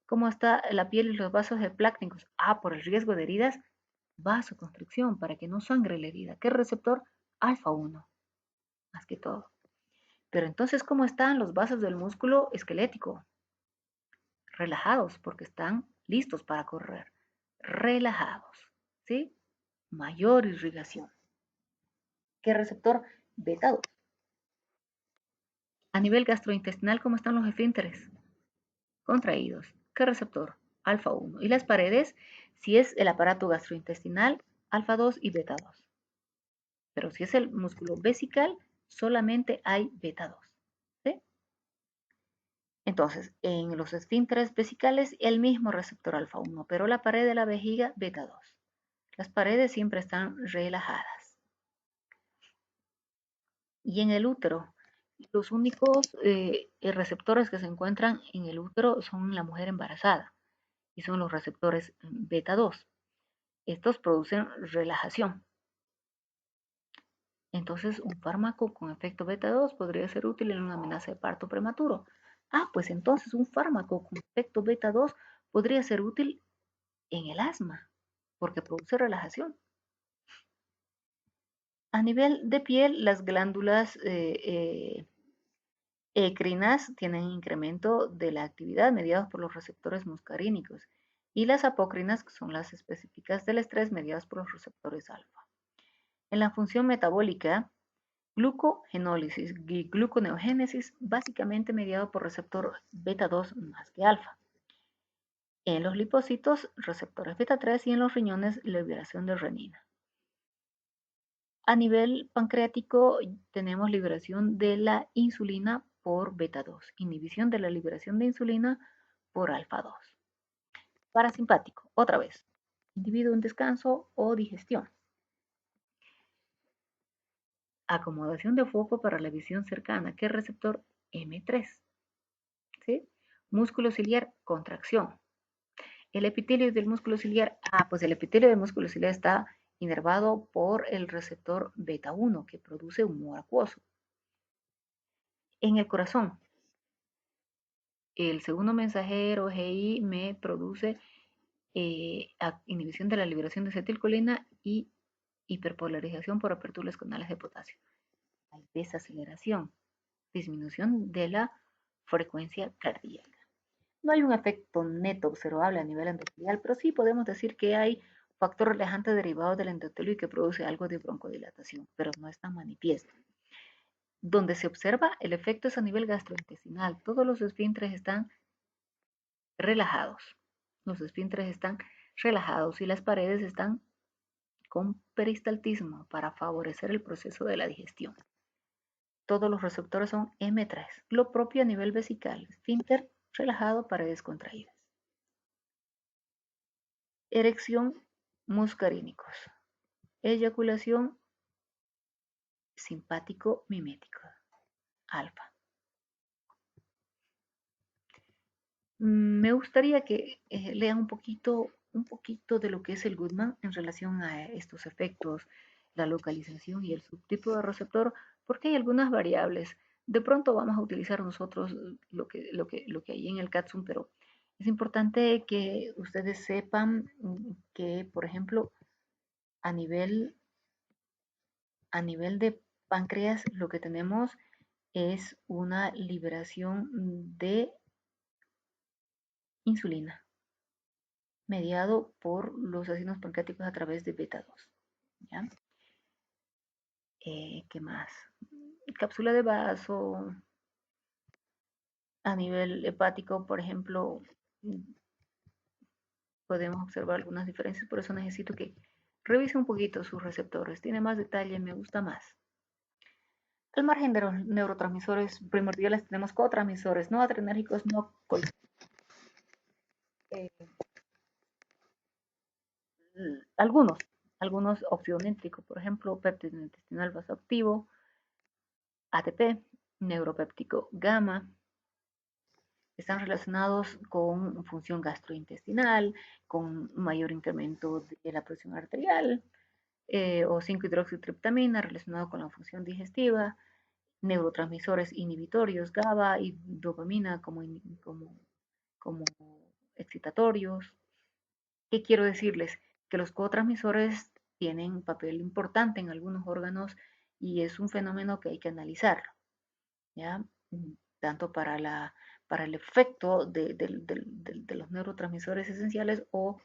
¿Cómo está la piel y los vasos plácnicos? Por el riesgo de heridas, vasoconstricción para que no sangre la herida. ¿Qué receptor? Alfa 1, más que todo. Pero entonces, ¿cómo están los vasos del músculo esquelético? Relajados, porque están listos para correr. Relajados, ¿sí? Mayor irrigación. ¿Qué receptor? Beta 2. A nivel gastrointestinal, ¿cómo están los esfínteres? Contraídos. ¿Qué receptor? Alfa 1. Y las paredes, si es el aparato gastrointestinal, alfa 2 y beta 2. Pero si es el músculo vesical, solamente hay beta 2. ¿Sí? Entonces, en los esfínteres vesicales, el mismo receptor alfa 1, pero la pared de la vejiga beta 2. Las paredes siempre están relajadas. Y en el útero, los únicos receptores que se encuentran en el útero son la mujer embarazada y son los receptores beta 2. Estos producen relajación. Entonces, un fármaco con efecto beta 2 podría ser útil en una amenaza de parto prematuro. Ah, pues entonces un fármaco con efecto beta 2 podría ser útil en el asma, porque produce relajación. A nivel de piel, las glándulas ecrinas tienen incremento de la actividad mediados por los receptores muscarínicos y las apocrinas, que son las específicas del estrés, mediadas por los receptores alfa. En la función metabólica, glucogenólisis y gluconeogénesis, básicamente mediado por receptor beta 2 más que alfa. En los lipocitos, receptores beta 3 y en los riñones, liberación de renina. A nivel pancreático tenemos liberación de la insulina por beta 2, inhibición de la liberación de insulina por alfa 2. Parasimpático, otra vez, individuo en descanso o digestión. Acomodación de foco para la visión cercana, que es receptor M3. ¿Sí? Músculo ciliar, contracción. El epitelio del músculo ciliar, pues el epitelio del músculo ciliar está inervado por el receptor beta 1 que produce humor acuoso. En el corazón, el segundo mensajero GI me produce inhibición de la liberación de acetilcolina y hiperpolarización por apertura de los canales de potasio. Hay desaceleración, disminución de la frecuencia cardíaca. No hay un efecto neto observable a nivel endotelial, pero sí podemos decir que hay factor relajante derivado del endotelio y que produce algo de broncodilatación, pero no es tan manifiesto. Donde se observa el efecto es a nivel gastrointestinal. Todos los esfínteres están relajados. Los esfínteres están relajados y las paredes están con peristaltismo para favorecer el proceso de la digestión. Todos los receptores son M3. Lo propio a nivel vesical. Esfínter relajado, paredes contraídas. Erección, muscarínicos. Eyaculación, simpático, mimético. Alfa. Me gustaría que lean un poquito de lo que es el Goodman en relación a estos efectos, la localización y el subtipo de receptor, porque hay algunas variables. De pronto vamos a utilizar nosotros lo que hay en el CATSUM, pero es importante que ustedes sepan que, por ejemplo, a nivel, a nivel de páncreas, lo que tenemos es una liberación de insulina, mediado por los ácidos pancreáticos a través de beta 2. ¿Ya? ¿Qué más? Cápsula de vaso, a nivel hepático, por ejemplo, podemos observar algunas diferencias, por eso necesito que revise un poquito sus receptores. Tiene más detalle, me gusta más. Al margen de los neurotransmisores primordiales tenemos cotransmisores no adrenérgicos, no eh, algunos óxido nítrico, por ejemplo, péptido intestinal vasoactivo, ATP, neuropéptico gamma, están relacionados con función gastrointestinal, con mayor incremento de la presión arterial, o 5-hidroxitriptamina relacionado con la función digestiva, neurotransmisores inhibitorios, GABA y dopamina como excitatorios. ¿Qué quiero decirles? Que los cotransmisores tienen un papel importante en algunos órganos y es un fenómeno que hay que analizar. ¿ya? Tanto para el efecto de los neurotransmisores esenciales o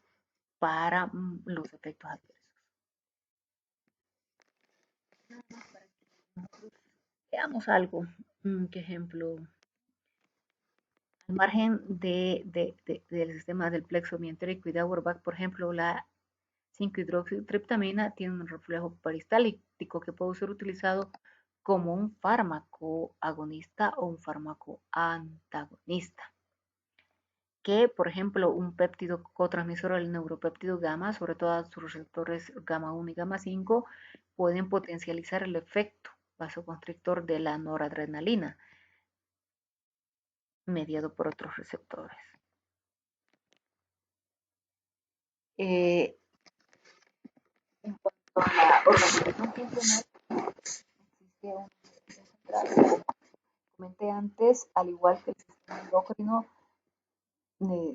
para los efectos adversos. Veamos algo, que ejemplo, al margen del sistema del plexo mientérico y de Auerbach, por ejemplo, la 5-hidroxitriptamina tiene un reflejo peristáltico que puede ser utilizado como un fármaco agonista o un fármaco antagonista. Que, por ejemplo, un péptido cotransmisor, el neuropéptido gamma, sobre todo sus receptores gamma 1 y gamma 5, pueden potencializar el efecto vasoconstrictor de la noradrenalina, mediado por otros receptores. En cuanto a la organización funcional, existe un sistema central, como comenté antes, al igual que el sistema endocrino,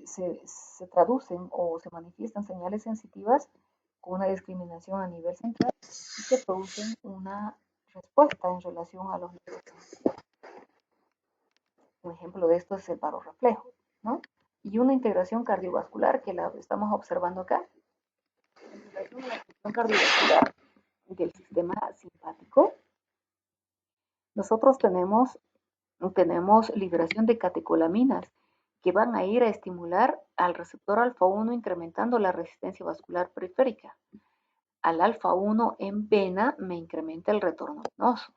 se traducen o se manifiestan señales sensitivas con una discriminación a nivel central y que producen una respuesta en relación a los neurotransmisores. Un ejemplo de esto es el barorreflejo, ¿no? Y una integración cardiovascular que la estamos observando acá. En relación a la función cardiovascular del sistema simpático, nosotros tenemos liberación de catecolaminas que van a ir a estimular al receptor alfa 1 incrementando la resistencia vascular periférica. Al alfa 1 en vena me incrementa el retorno venoso.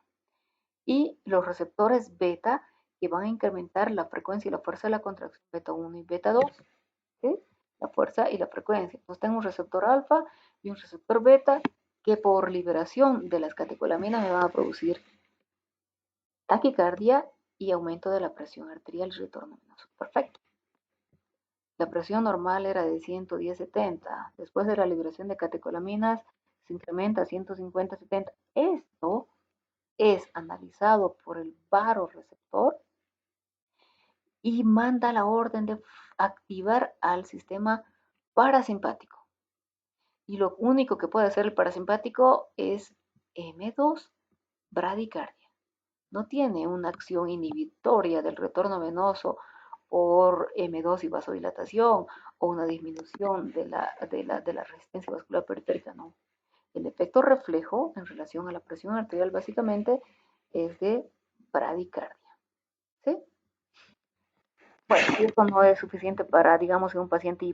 Y los receptores beta que van a incrementar la frecuencia y la fuerza de la contracción beta 1 y beta 2. ¿Sí? La fuerza y la frecuencia. Entonces tengo un receptor alfa y un receptor beta que por liberación de las catecolaminas me van a producir taquicardia y aumento de la presión arterial y retorno venoso. Perfecto. La presión normal era de 110/70. Después de la liberación de catecolaminas se incrementa a 150/70. Esto es analizado por el baroreceptor y manda la orden de activar al sistema parasimpático. Y lo único que puede hacer el parasimpático es M2, bradicardia. No tiene una acción inhibitoria del retorno venoso por M2 y vasodilatación o una disminución de la resistencia vascular periférica, no. El efecto reflejo en relación a la presión arterial básicamente es de bradicardia. ¿Sí? Bueno, si esto no es suficiente para, digamos, en un paciente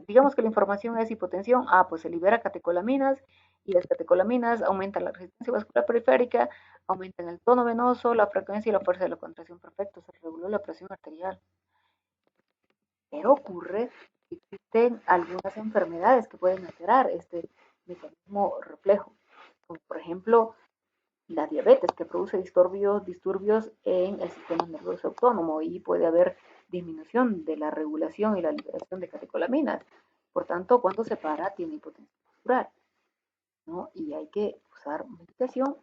digamos que la información es hipotensión, pues se libera catecolaminas y las catecolaminas aumentan la resistencia vascular periférica, aumentan el tono venoso, la frecuencia y la fuerza de la contracción. Perfecto, se reguló la presión arterial. Pero ocurre que existen algunas enfermedades que pueden alterar este mecanismo reflejo, como por ejemplo la diabetes, que produce disturbios en el sistema nervioso autónomo y puede haber disminución de la regulación y la liberación de catecolaminas. Por tanto, cuando se para, tiene hipotensión postural, ¿no? Y hay que usar medicación.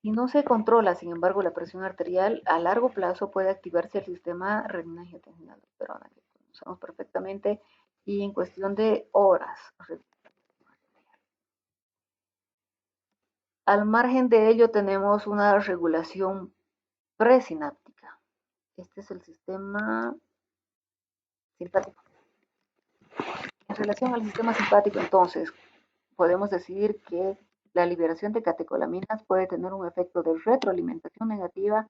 Si no se controla, sin embargo, la presión arterial, a largo plazo puede activarse el sistema renina-angiotensina-aldosterona, que conocemos perfectamente, y en cuestión de horas. Al margen de ello, tenemos una regulación presináptica. Este es el sistema simpático. En relación al sistema simpático, entonces, podemos decir que la liberación de catecolaminas puede tener un efecto de retroalimentación negativa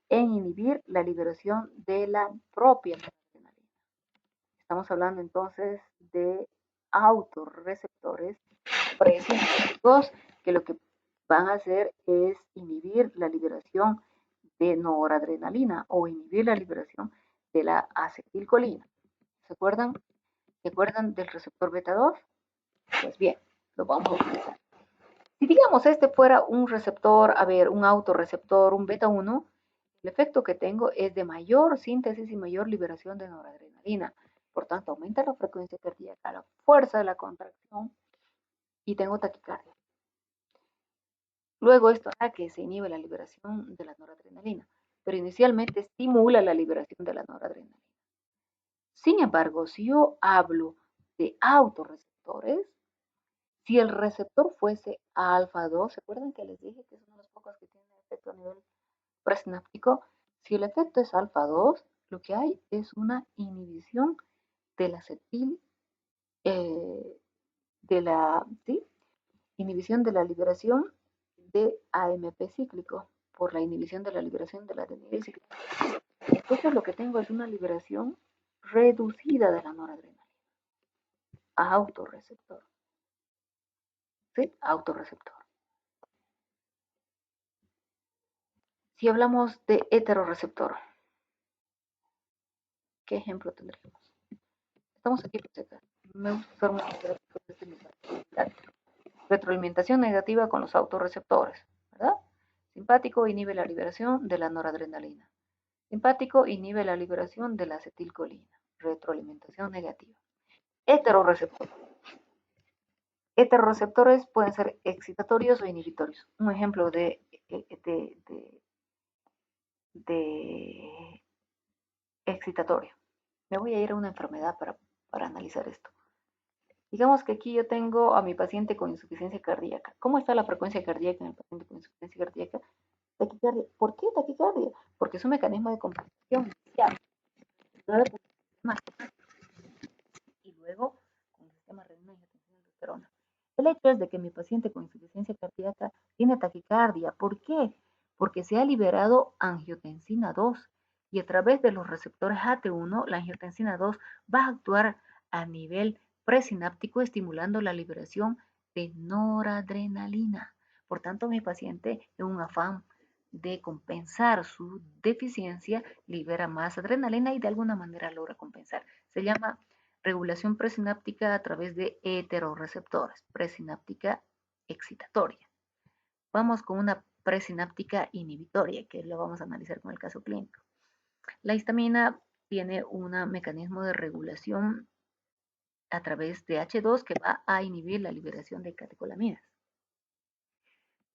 en inhibir la liberación de la propia noradrenalina. Estamos hablando entonces de autorreceptores presinápticos que lo que van a hacer es inhibir la liberación de noradrenalina o inhibir la liberación de la acetilcolina. ¿Se acuerdan? ¿Se acuerdan del receptor beta 2? Pues bien, lo vamos a utilizar. Si digamos este fuera un receptor, un autorreceptor, un beta 1, el efecto que tengo es de mayor síntesis y mayor liberación de noradrenalina. Por tanto, aumenta la frecuencia cardíaca, la fuerza de la contracción y tengo taquicardia. Luego esto hará que se inhibe la liberación de la noradrenalina, pero inicialmente estimula la liberación de la noradrenalina. Sin embargo, si yo hablo de autorreceptores, si el receptor fuese alfa 2, ¿se acuerdan que les dije que es uno de los pocos que tiene efecto a nivel presináptico, si el efecto es alfa 2, lo que hay es una inhibición del acetil, eh, ¿sí? Inhibición de la liberación de AMP cíclico por la inhibición de la liberación de la adenina cíclica. Entonces lo que tengo es una liberación reducida de la noradrenalina a autorreceptor. ¿Sí? Autorreceptor. Si hablamos de heterorreceptor, ¿qué ejemplo tendríamos? Estamos aquí por acá. Me gusta usar una retroalimentación negativa con los autorreceptores, ¿verdad? Simpático inhibe la liberación de la noradrenalina. Simpático inhibe la liberación de la acetilcolina. Retroalimentación negativa. Heterorreceptor. Heterorreceptores pueden ser excitatorios o inhibitorios. Un ejemplo de excitatorio. Me voy a ir a una enfermedad para analizar esto. Digamos que aquí yo tengo a mi paciente con insuficiencia cardíaca. ¿Cómo está la frecuencia cardíaca en el paciente con insuficiencia cardíaca? Taquicardia. ¿Por qué taquicardia? Porque es un mecanismo de compensación inicial. Y luego con el sistema renina y angiotensina aldosterona. El hecho es de que mi paciente con insuficiencia cardíaca tiene taquicardia. ¿Por qué? Porque se ha liberado angiotensina 2 y a través de los receptores AT1, la angiotensina 2 va a actuar a nivel presináptico estimulando la liberación de noradrenalina. Por tanto, mi paciente, en un afán de compensar su deficiencia, libera más adrenalina y de alguna manera logra compensar. Se llama regulación presináptica a través de heterorreceptores, presináptica excitatoria. Vamos con una presináptica inhibitoria, que lo vamos a analizar con el caso clínico. La histamina tiene un mecanismo de regulación a través de H2 que va a inhibir la liberación de catecolaminas.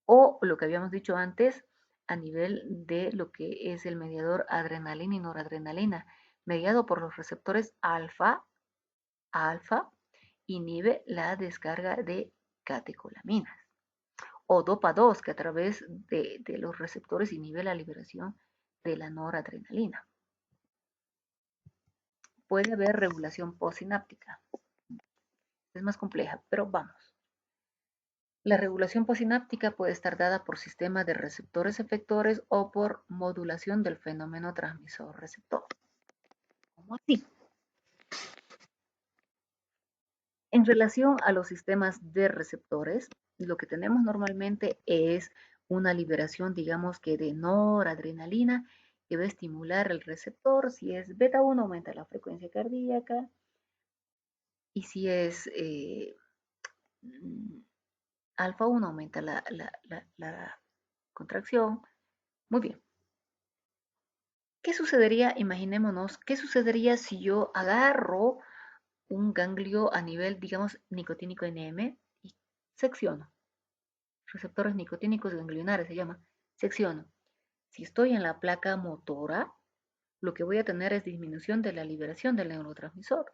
O lo que habíamos dicho antes, a nivel de lo que es el mediador adrenalina y noradrenalina, mediado por los receptores alfa, inhibe la descarga de catecolaminas. O dopa 2, que a través de los receptores inhibe la liberación de la noradrenalina. Puede haber regulación postsináptica. Es más compleja, pero vamos. La regulación postsináptica puede estar dada por sistema de receptores efectores o por modulación del fenómeno transmisor-receptor. ¿Cómo así? En relación a los sistemas de receptores, lo que tenemos normalmente es una liberación, digamos que de noradrenalina, que va a estimular el receptor. Si es beta 1, aumenta la frecuencia cardíaca. Y si es alfa 1, aumenta la contracción. Muy bien. ¿Qué sucedería? Imaginémonos, ¿qué sucedería si yo agarro un ganglio a nivel, digamos, nicotínico NM y secciono? Receptores nicotínicos ganglionares se llama, secciono. Si estoy en la placa motora, lo que voy a tener es disminución de la liberación del neurotransmisor.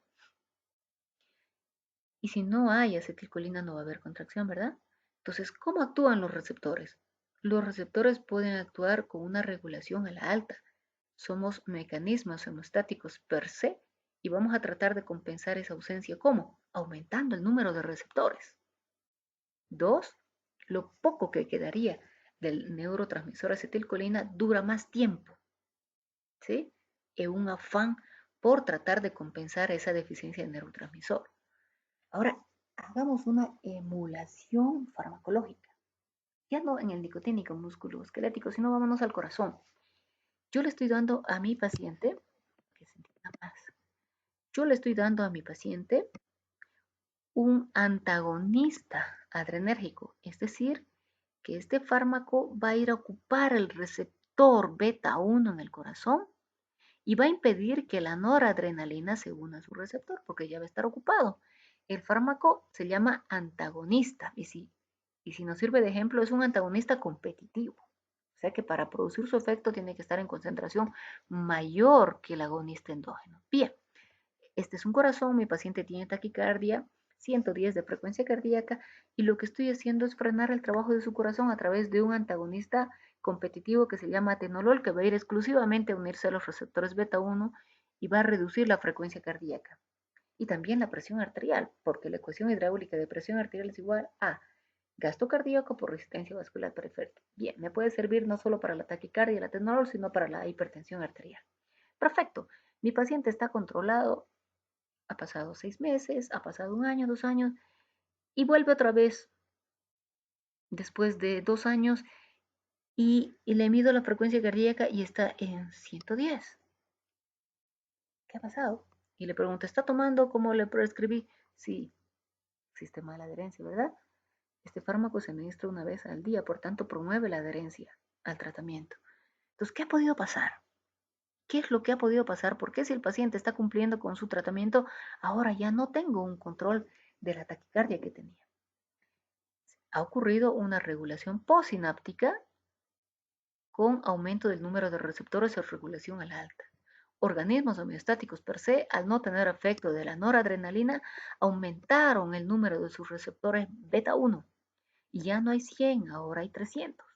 Y si no hay acetilcolina no va a haber contracción, ¿verdad? Entonces, ¿cómo actúan los receptores? Los receptores pueden actuar con una regulación a la alta. Somos mecanismos hemostáticos per se y vamos a tratar de compensar esa ausencia. ¿Cómo? Aumentando el número de receptores. 2. Lo poco que quedaría del neurotransmisor acetilcolina dura más tiempo, ¿sí? En un afán por tratar de compensar esa deficiencia del neurotransmisor. Ahora, hagamos una emulación farmacológica. Ya no en el nicotínico músculo esquelético, sino vámonos al corazón. Yo le estoy dando a mi paciente, que se entienda más, yo le estoy dando a mi paciente un antagonista adrenérgico, es decir, que este fármaco va a ir a ocupar el receptor beta 1 en el corazón y va a impedir que la noradrenalina se una a su receptor porque ya va a estar ocupado. El fármaco se llama antagonista y si nos sirve de ejemplo es un antagonista competitivo. O sea que para producir su efecto tiene que estar en concentración mayor que el agonista endógeno. Bien, este es un corazón, mi paciente tiene taquicardia, 110 de frecuencia cardíaca y lo que estoy haciendo es frenar el trabajo de su corazón a través de un antagonista competitivo que se llama atenolol, que va a ir exclusivamente a unirse a los receptores beta 1 y va a reducir la frecuencia cardíaca. Y también la presión arterial, porque la ecuación hidráulica de presión arterial es igual a gasto cardíaco por resistencia vascular periférica. Bien, me puede servir no solo para la taquicardia y el atenolol, sino para la hipertensión arterial. Perfecto, mi paciente está controlado, ha pasado 6 meses, ha pasado 1 año, 2 años, y vuelve otra vez después de 2 años y le mido la frecuencia cardíaca y está en 110. ¿Qué ha pasado? Y le pregunto, ¿está tomando como le prescribí? Sí, sistema de la adherencia, ¿verdad? Este fármaco se administra una vez al día, por tanto promueve la adherencia al tratamiento. Entonces, ¿qué ha podido pasar? ¿Qué es lo que ha podido pasar? ¿Por qué si el paciente está cumpliendo con su tratamiento, ahora ya no tengo un control de la taquicardia que tenía? Ha ocurrido una regulación postsináptica con aumento del número de receptores o regulación a la alta. Organismos homeostáticos per se, al no tener efecto de la noradrenalina, aumentaron el número de sus receptores beta 1 y ya no hay 100, ahora hay 300.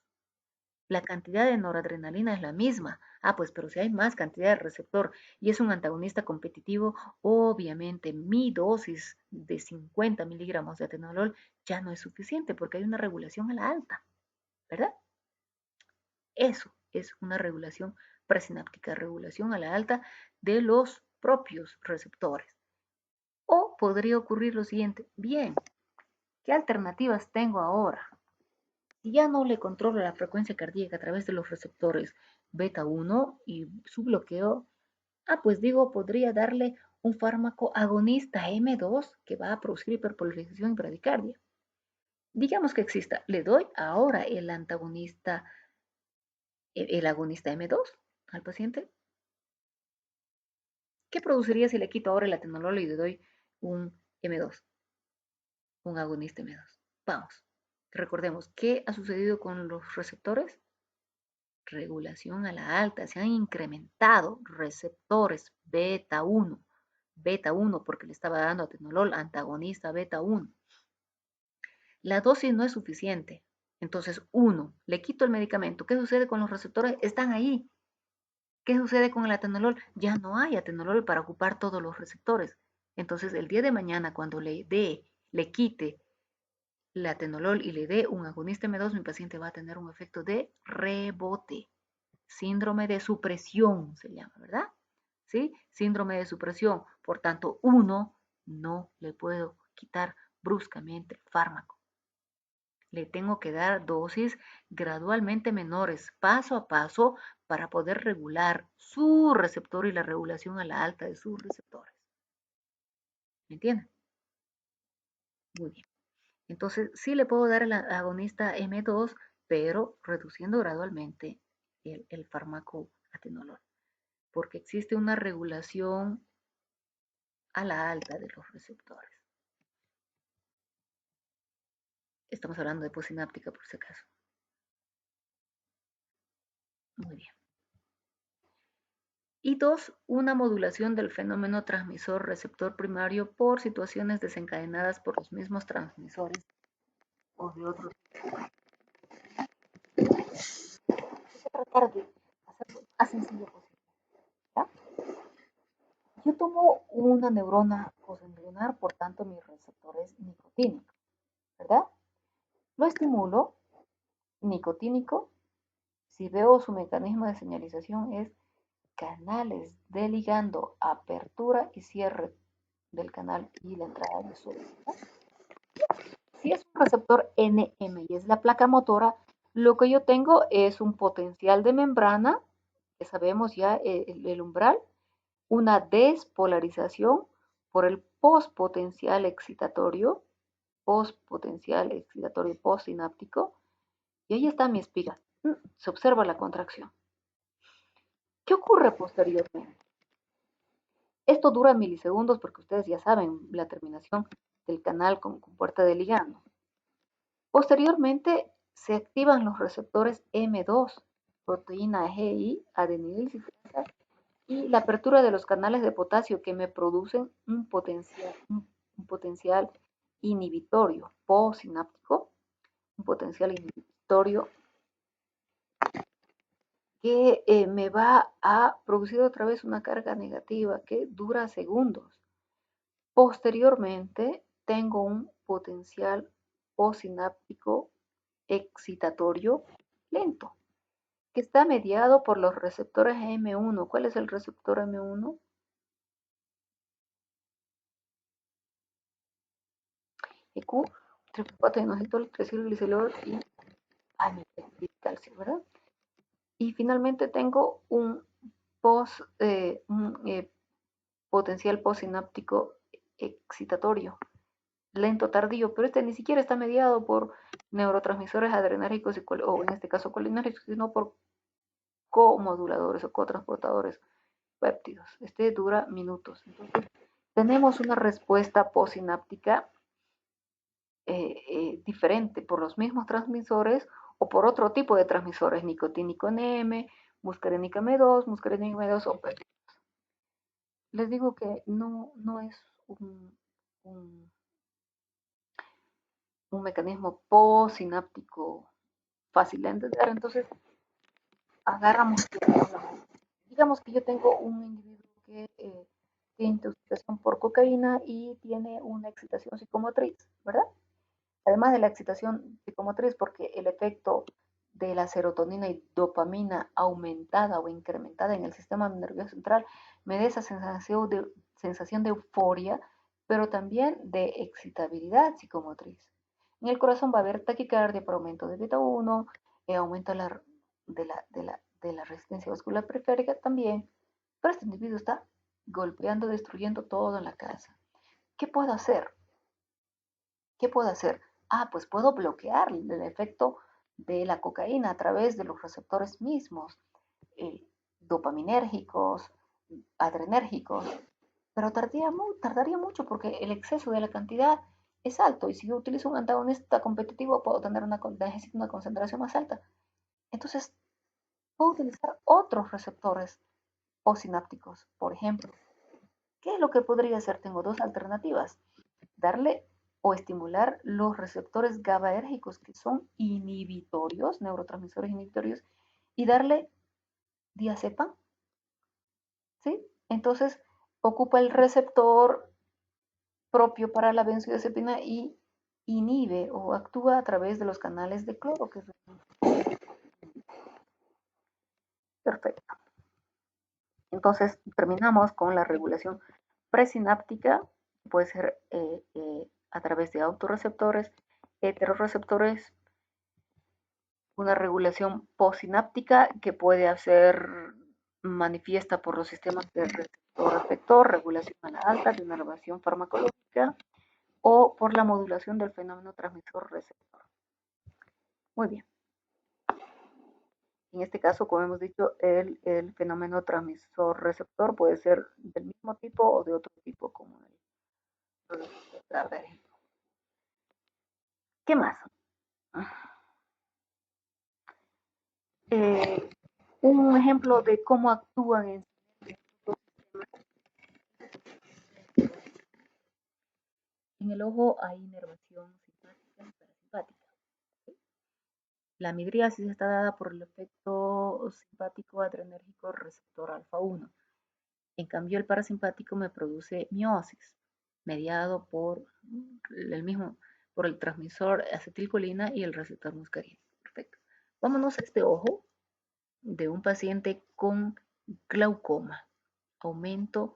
La cantidad de noradrenalina es la misma. Pues pero si hay más cantidad de receptor y es un antagonista competitivo, obviamente mi dosis de 50 miligramos de atenolol ya no es suficiente porque hay una regulación a la alta, ¿verdad? Eso es una regulación presináptica, regulación a la alta de los propios receptores. O podría ocurrir lo siguiente, bien, ¿qué alternativas tengo ahora? Si ya no le controlo la frecuencia cardíaca a través de los receptores beta 1 y su bloqueo, pues digo, podría darle un fármaco agonista M2 que va a producir hiperpolarización y bradicardia. Digamos que exista, le doy ahora el antagonista, el agonista M2 al paciente. ¿Qué produciría si le quito ahora el atenolol y le doy un M2, un agonista M2? Vamos, recordemos, ¿qué ha sucedido con los receptores? Regulación a la alta, se han incrementado receptores beta 1 porque le estaba dando atenolol antagonista beta 1. La dosis no es suficiente, entonces le quito el medicamento. ¿Qué sucede con los receptores? Están ahí. ¿Qué sucede con el atenolol? Ya no hay atenolol para ocupar todos los receptores. Entonces el día de mañana cuando le quite el atenolol y le dé un agonista M2, mi paciente va a tener un efecto de rebote. Síndrome de supresión se llama, ¿verdad? ¿Sí? Síndrome de supresión. Por tanto, no le puedo quitar bruscamente el fármaco. Le tengo que dar dosis gradualmente menores, paso a paso, para poder regular su receptor y la regulación a la alta de sus receptores. ¿Me entienden? Muy bien. Entonces, sí le puedo dar el agonista M2, pero reduciendo gradualmente el fármaco atenolol, porque existe una regulación a la alta de los receptores. Estamos hablando de postsináptica por si acaso. Muy bien. Y 2, una modulación del fenómeno transmisor-receptor primario por situaciones desencadenadas por los mismos transmisores o de otros. Voy a tratar de hacerlo lo más sencillo posible. ¿Ya? Yo tomo una neurona cosganglionar, por tanto mi receptor es nicotínico, ¿verdad? Lo estimulo, nicotínico. Si veo su mecanismo de señalización es canales de ligando, apertura y cierre del canal y la entrada de sodio. Si es un receptor NM y es la placa motora, lo que yo tengo es un potencial de membrana, que sabemos ya el umbral, una despolarización por el postpotencial excitatorio postsináptico, y ahí está mi espiga. Se observa la contracción. ¿Qué ocurre posteriormente? Esto dura milisegundos porque ustedes ya saben la terminación del canal con puerta de ligando. Posteriormente se activan los receptores M2, proteína GI, adenilcitasa, y la apertura de los canales de potasio que me producen un potencial inhibitorio postsináptico, un potencial inhibitorio que me va a producir otra vez una carga negativa que dura segundos. Posteriormente, tengo un potencial postsináptico excitatorio lento, que está mediado por los receptores M1. ¿Cuál es el receptor M1? EQ, trifosfato triacilglicerol y calcio, ¿verdad? Y finalmente tengo un, post, un potencial postsináptico excitatorio lento tardío, pero este ni siquiera está mediado por neurotransmisores adrenérgicos o en este caso colinérgicos, sino por comoduladores o cotransportadores péptidos. Este dura minutos. Entonces, tenemos una respuesta postsináptica diferente por los mismos transmisores o por otro tipo de transmisores, nicotínico M, muscarínica M2, muscarínica M2 o péptidos. Les digo que no es un, un mecanismo postsináptico fácil de entender, entonces agarramos, digamos que yo tengo un individuo que tiene intoxicación por cocaína y tiene una excitación psicomotriz, ¿verdad? Además de la excitación psicomotriz, porque el efecto de la serotonina y dopamina aumentada o incrementada en el sistema nervioso central me da esa sensación de euforia, pero también de excitabilidad psicomotriz. En el corazón va a haber taquicardia por aumento de beta 1, aumento de la resistencia vascular periférica también, pero este individuo está golpeando, destruyendo todo en la casa. ¿Qué puedo hacer? ¿Qué puedo hacer? Pues puedo bloquear el efecto de la cocaína a través de los receptores mismos, eh, dopaminérgicos, adrenérgicos, pero tardaría mucho porque el exceso de la cantidad es alto y si yo utilizo un antagonista competitivo puedo tener necesito una concentración más alta. Entonces, puedo utilizar otros receptores postsinápticos. Por ejemplo, ¿qué es lo que podría hacer? Tengo dos alternativas. Darle o estimular los receptores GABAérgicos que son inhibitorios, neurotransmisores inhibitorios, y darle diazepam, ¿sí? Entonces, ocupa el receptor propio para la benzodiazepina y inhibe o actúa a través de los canales de cloro, que es perfecto. Entonces, terminamos con la regulación presináptica, puede ser a través de autorreceptores, heteroreceptores, una regulación postsináptica que puede hacer manifiesta por los sistemas de receptor-receptor, regulación a la alta, de inervación farmacológica o por la modulación del fenómeno transmisor-receptor. Muy bien. En este caso, como hemos dicho, el fenómeno transmisor-receptor puede ser del mismo tipo o de otro tipo, como el. ¿Qué más? Eh, un ejemplo de cómo actúan en el ojo hay inervación simpática y parasimpática. La midriasis está dada por el efecto simpático adrenérgico receptor alfa 1. En cambio, el parasimpático me produce miosis, mediado por el mismo, por el transmisor acetilcolina y el receptor muscarina. Perfecto. Vámonos a este ojo de un paciente con glaucoma, aumento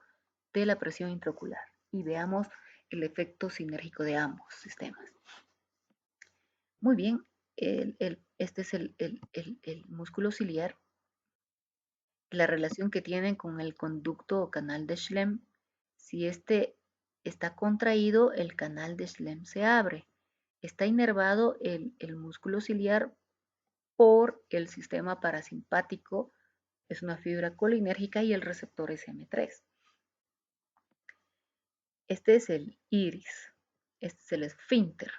de la presión intraocular, y veamos el efecto sinérgico de ambos sistemas. Muy bien, este es el músculo ciliar, la relación que tienen con el conducto o canal de Schlemm. Si este está contraído, el canal de Schlemm se abre. Está inervado el músculo ciliar por el sistema parasimpático, es una fibra colinérgica y el receptor es M3. Este es el iris, este es el esfínter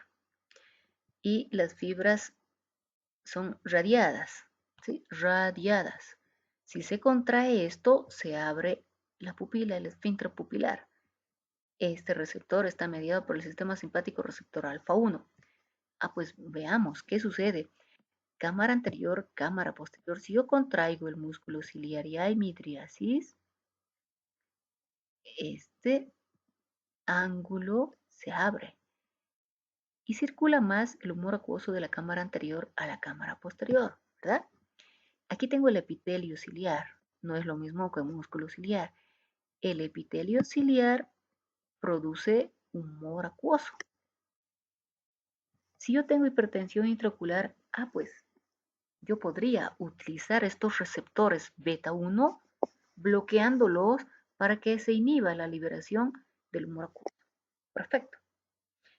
y las fibras son radiadas, ¿sí? Radiadas. Si se contrae esto, se abre la pupila, el esfínter pupilar. Este receptor está mediado por el sistema simpático receptor alfa 1. Pues veamos qué sucede. cámara anterior, cámara posterior. Si yo contraigo el músculo ciliar y hay midriasis, este ángulo se abre y circula más el humor acuoso de la cámara anterior a la cámara posterior, ¿verdad? Aquí tengo el epitelio ciliar, no es lo mismo que el músculo ciliar. El epitelio ciliar produce humor acuoso. Si yo tengo hipertensión intraocular, pues yo podría utilizar estos receptores beta 1 bloqueándolos para que se inhiba la liberación del humor acuoso. Perfecto.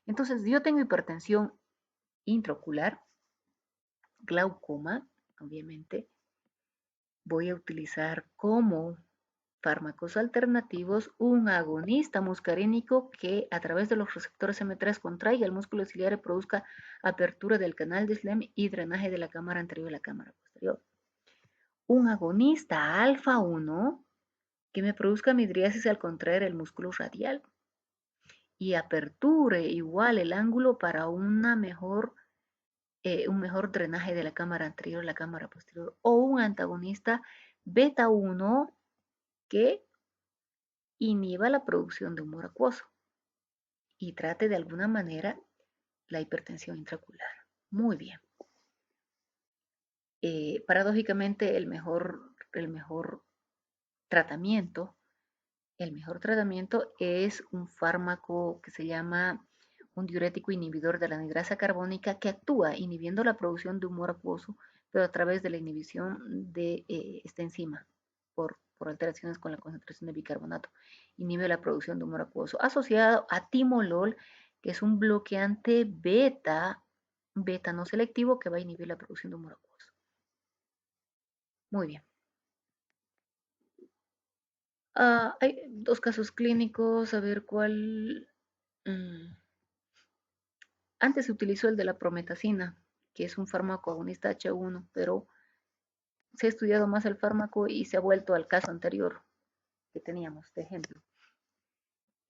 Entonces, si yo tengo hipertensión intraocular, glaucoma, obviamente, voy a utilizar como fármacos alternativos un agonista muscarínico que a través de los receptores M3 contraiga el músculo ciliar y produzca apertura del canal de Schlemm y drenaje de la cámara anterior y la cámara posterior. Un agonista alfa 1 que me produzca midriasis al contraer el músculo radial y aperture igual el ángulo para un mejor drenaje de la cámara anterior a la cámara posterior, o un antagonista beta 1 que inhiba la producción de humor acuoso y trate de alguna manera la hipertensión intraocular. Muy bien. Paradójicamente, el mejor tratamiento es un fármaco que se llama un diurético inhibidor de la anhidrasa carbónica que actúa inhibiendo la producción de humor acuoso, pero a través de la inhibición de esta enzima por alteraciones con la concentración de bicarbonato. Inhibe la producción de humor acuoso asociado a timolol, que es un bloqueante beta no selectivo que va a inhibir la producción de humor acuoso. Muy bien. Hay dos casos clínicos, a ver cuál. Antes se utilizó el de la prometacina, que es un fármaco agonista H1, pero se ha estudiado más el fármaco y se ha vuelto al caso anterior que teníamos de ejemplo.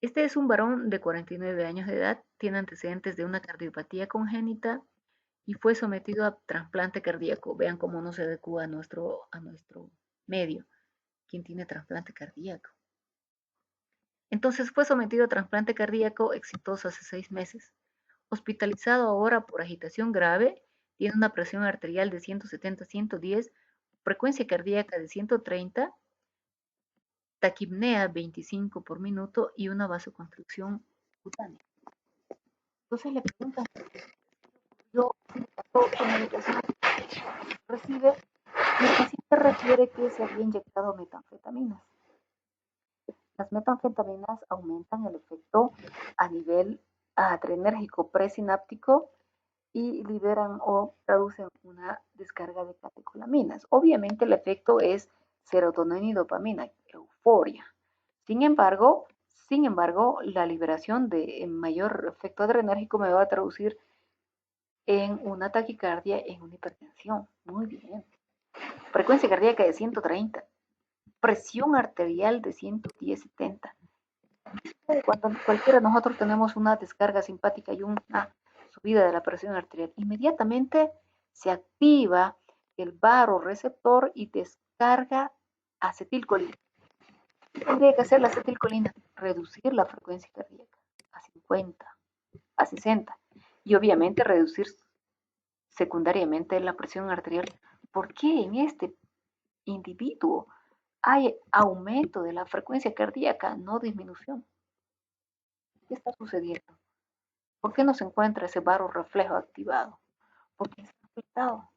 Este es un varón de 49 años de edad, tiene antecedentes de una cardiopatía congénita y fue sometido a trasplante cardíaco. Vean cómo no se adecua a nuestro medio. ¿Quién tiene trasplante cardíaco? Entonces fue sometido a trasplante cardíaco exitoso hace 6 meses. Hospitalizado ahora por agitación grave, tiene una presión arterial de 170-110, frecuencia cardíaca de 130, taquipnea 25 por minuto y una vasoconstricción cutánea. Entonces le preguntan, yo con medicación recibe, el paciente refiere que se había inyectado metanfetaminas. Las metanfetaminas aumentan el efecto a nivel adrenérgico presináptico y liberan o producen una descarga de catecolaminas. Obviamente el efecto es serotonina y dopamina, euforia. Sin embargo, la liberación de mayor efecto adrenérgico me va a traducir en una taquicardia, en una hipertensión. Muy bien. Frecuencia cardíaca de 130. Presión arterial de 110-70. Cuando cualquiera de nosotros tenemos una descarga simpática y una subida de la presión arterial, inmediatamente se activa el vasoreceptor y descarga acetilcolina. ¿Qué tendría que hacer la acetilcolina? Reducir la frecuencia cardíaca a 50, a 60 y obviamente reducir secundariamente la presión arterial. ¿Por qué en este individuo hay aumento de la frecuencia cardíaca, no disminución? ¿Qué está sucediendo? ¿Por qué no se encuentra ese varorreflejo activado? Porque está afectado.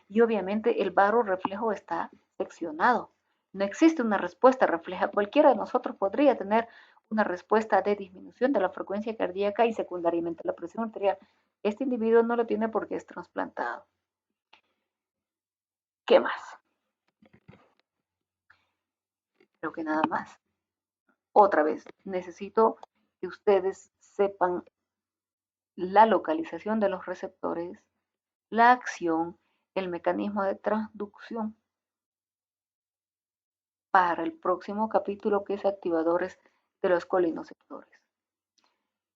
Y obviamente el varorreflejo está seccionado. No existe una respuesta refleja. Cualquiera de nosotros podría tener una respuesta de disminución de la frecuencia cardíaca y secundariamente la presión arterial. Este individuo no lo tiene porque es trasplantado. ¿Qué más? Creo que nada más. Otra vez, necesito que ustedes sepan la localización de los receptores, la acción, el mecanismo de transducción para el próximo capítulo, que es activadores de los colinoceptores.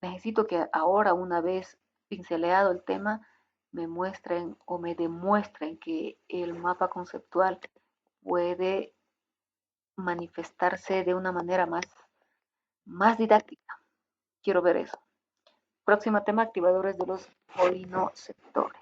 Necesito que ahora, una vez pinceleado el tema, me muestren o me demuestren que el mapa conceptual puede manifestarse de una manera más didáctica. Quiero ver eso. Próximo tema, activadores de los polinoceptores.